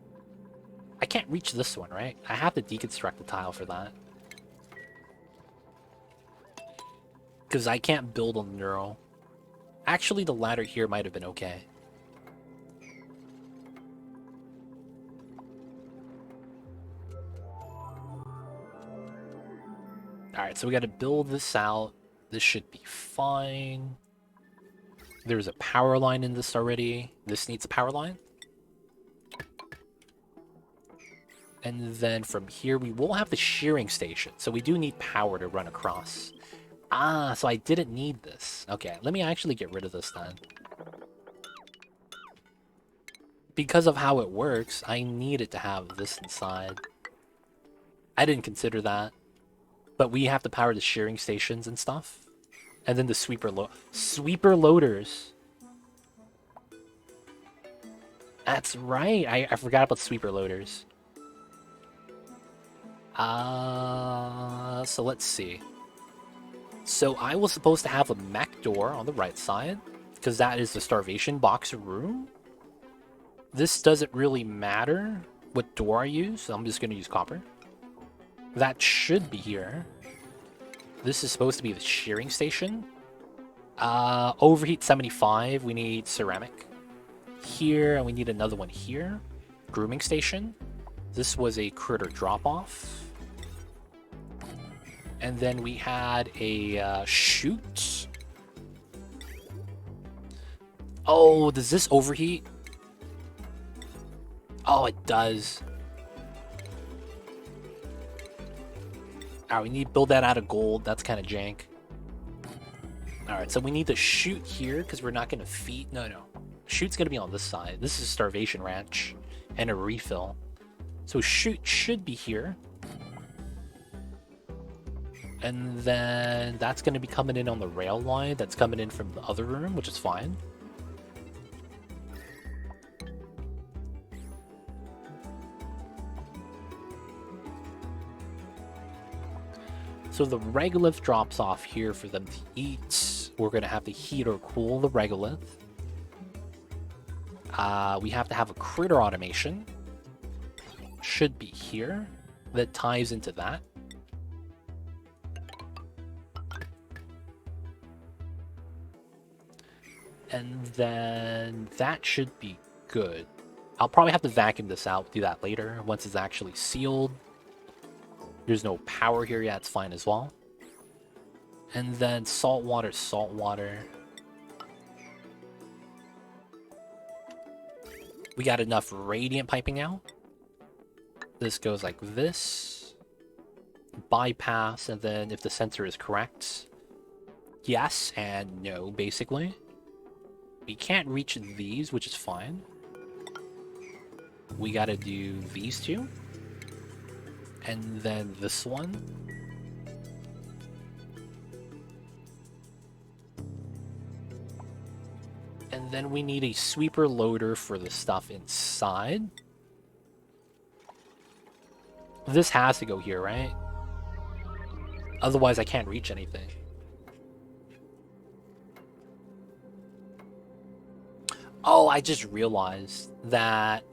I can't reach this one, right? I have to deconstruct the tile for that. Because I can't build on the neural. Actually, the ladder here might have been okay. Alright, so we got to build this out. This should be fine. There's a power line in this already. This needs a power line. And then from here, we will have the shearing station. So we do need power to run across. Ah, so I didn't need this. Okay, let me actually get rid of this then. Because of how it works, I needed to have this inside. I didn't consider that. But we have to power the shearing stations and stuff. And then the sweeper loaders. That's right. I forgot about sweeper loaders. So let's see. So I was supposed to have a mech door on the right side, because that is the starvation box room. This doesn't really matter what door I use, so I'm just going to use copper. That should be here. This is supposed to be the shearing station. Overheat 75, we need ceramic. Here, and we need another one here. Grooming station. This was a critter drop-off. And then we had a chute. Oh, does this overheat? Oh, it does. Alright, we need to build that out of gold. That's kind of jank. Alright, so we need the chute here because we're not going to feed. No. Chute's going to be on this side. This is Starvation Ranch and a refill. So chute should be here. And then that's going to be coming in on the rail line. That's coming in from the other room, which is fine. So the regolith drops off here for them to eat. We're going to have to heat or cool the regolith. We have to have a critter automation. Should be here. That ties into that. And then that should be good. I'll probably have to vacuum this out, do that later, once it's actually sealed. There's no power here yet, it's fine as well. And then salt water. We got enough radiant piping now. This goes like this. Bypass, and then if the sensor is correct, yes and no, basically. We can't reach these, which is fine. We gotta do these two. And then this one. And then we need a sweeper loader for the stuff inside. This has to go here, right? Otherwise, I can't reach anything. Oh, I just realized that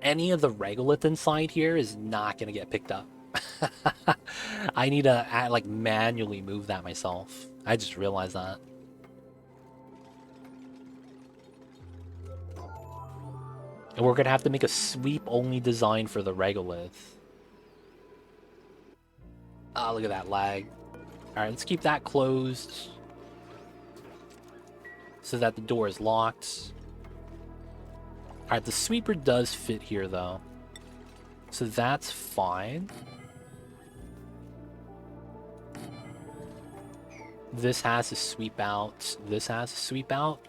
any of the regolith inside here is not going to get picked up. I need to like manually move that myself. I just realized that. And we're going to have to make a sweep-only design for the regolith. Oh, look at that lag. Alright, let's keep that closed so that the door is locked. Alright, the sweeper does fit here, though. So that's fine. This has to sweep out. This has to sweep out.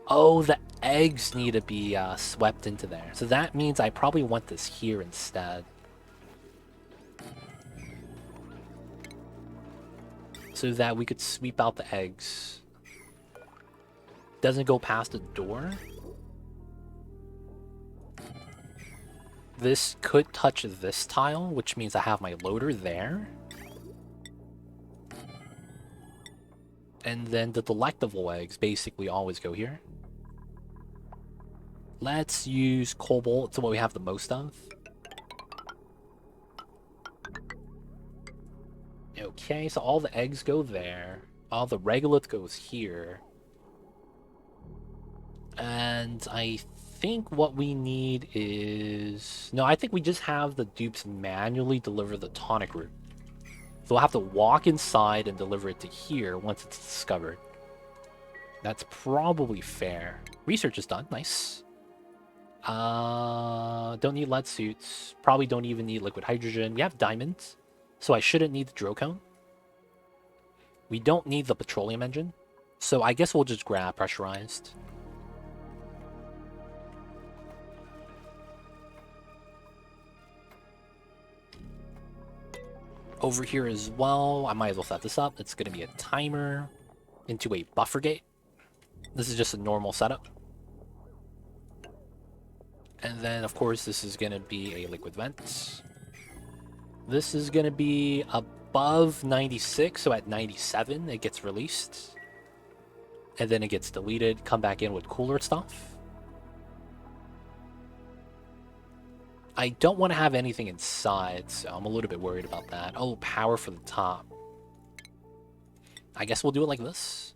Oh, the eggs need to be swept into there. So that means I probably want this here instead. So that we could sweep out the eggs. Doesn't go past the door. This could touch this tile, which means I have my loader there. And then the delectable eggs basically always go here. Let's use cobalt. It's what we have the most of. Okay, so all the eggs go there. All the regolith goes here. And I think what we need is... No, I think we just have the dupes manually deliver the tonic root. So we'll have to walk inside and deliver it to here once it's discovered. That's probably fair. Research is done. Nice. Don't need lead suits. Probably don't even need liquid hydrogen. We have diamonds, so I shouldn't need the drocone. We don't need the petroleum engine, so I guess we'll just grab pressurized. Over here as well, I might as well set this up. It's going to be a timer into a buffer gate. This is just a normal setup. And then, of course, this is going to be a liquid vent. This is going to be above 96, so at 97 it gets released. And then it gets deleted, come back in with cooler stuff. I don't want to have anything inside, so I'm a little bit worried about that. Oh, power for the top. I guess we'll do it like this.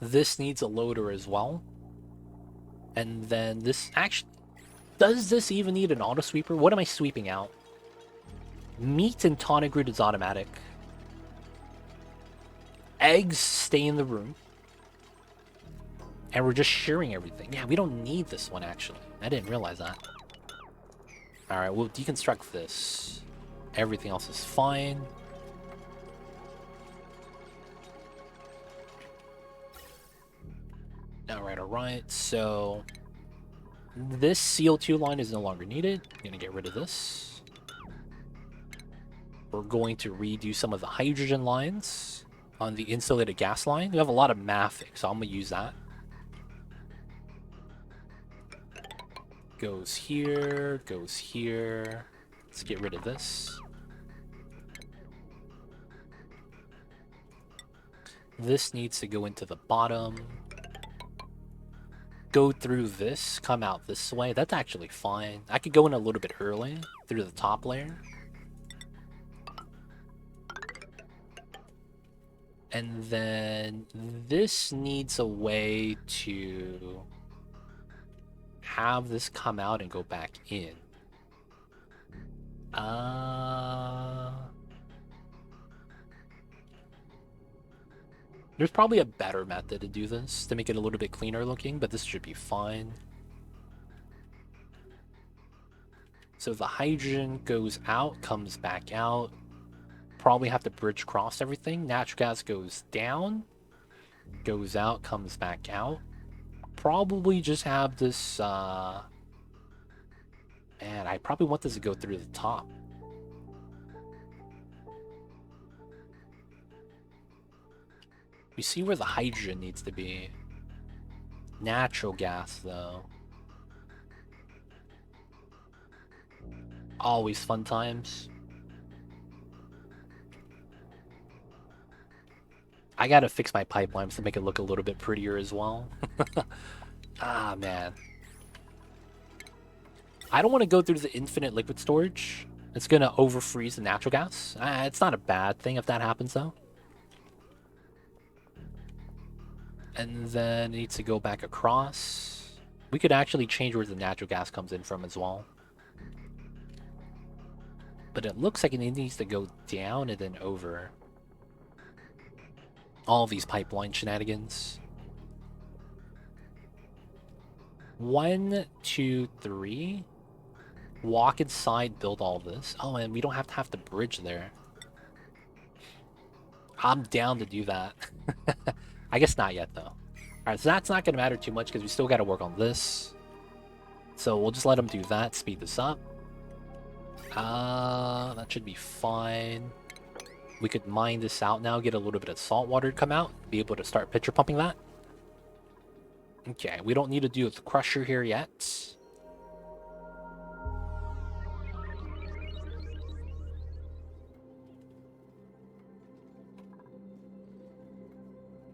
This needs a loader as well. And then this actually... Does this even need an auto sweeper? What am I sweeping out? Meat and tonic root is automatic. Eggs stay in the room. And we're just shearing everything. Yeah, we don't need this one, actually. I didn't realize that. Alright, we'll deconstruct this. Everything else is fine. Alright. So, this CO2 line is no longer needed. I'm going to get rid of this. We're going to redo some of the hydrogen lines on the insulated gas line. We have a lot of mathing, so I'm going to use that. Goes here, goes here. Let's get rid of this. This needs to go into the bottom. Go through this, come out this way. That's actually fine. I could go in a little bit early through the top layer. And then this needs a way to have this come out and go back in. There's probably a better method to do this to make it a little bit cleaner looking, but this should be fine. So the hydrogen goes out, comes back out. Probably have to bridge cross everything. Natural gas goes down, goes out, comes back out. Probably just have this, man, I probably want this to go through the top. We see where the hydrogen needs to be. Natural gas, though. Always fun times. I gotta fix my pipelines to make it look a little bit prettier as well. Ah, man. I don't want to go through the infinite liquid storage. It's gonna overfreeze the natural gas. It's not a bad thing if that happens, though. And then it needs to go back across. We could actually change where the natural gas comes in from as well. But it looks like it needs to go down and then over. All these pipeline shenanigans. 1, 2, 3. Walk inside, build all this. Oh, and we don't have to have the bridge there. I'm down to do that. I guess not yet, though. Alright, so that's not going to matter too much because we still got to work on this. So we'll just let them do that, speed this up. That should be fine. We could mine this out now, get a little bit of salt water to come out, be able to start pitcher pumping that. Okay, we don't need to do the crusher here yet.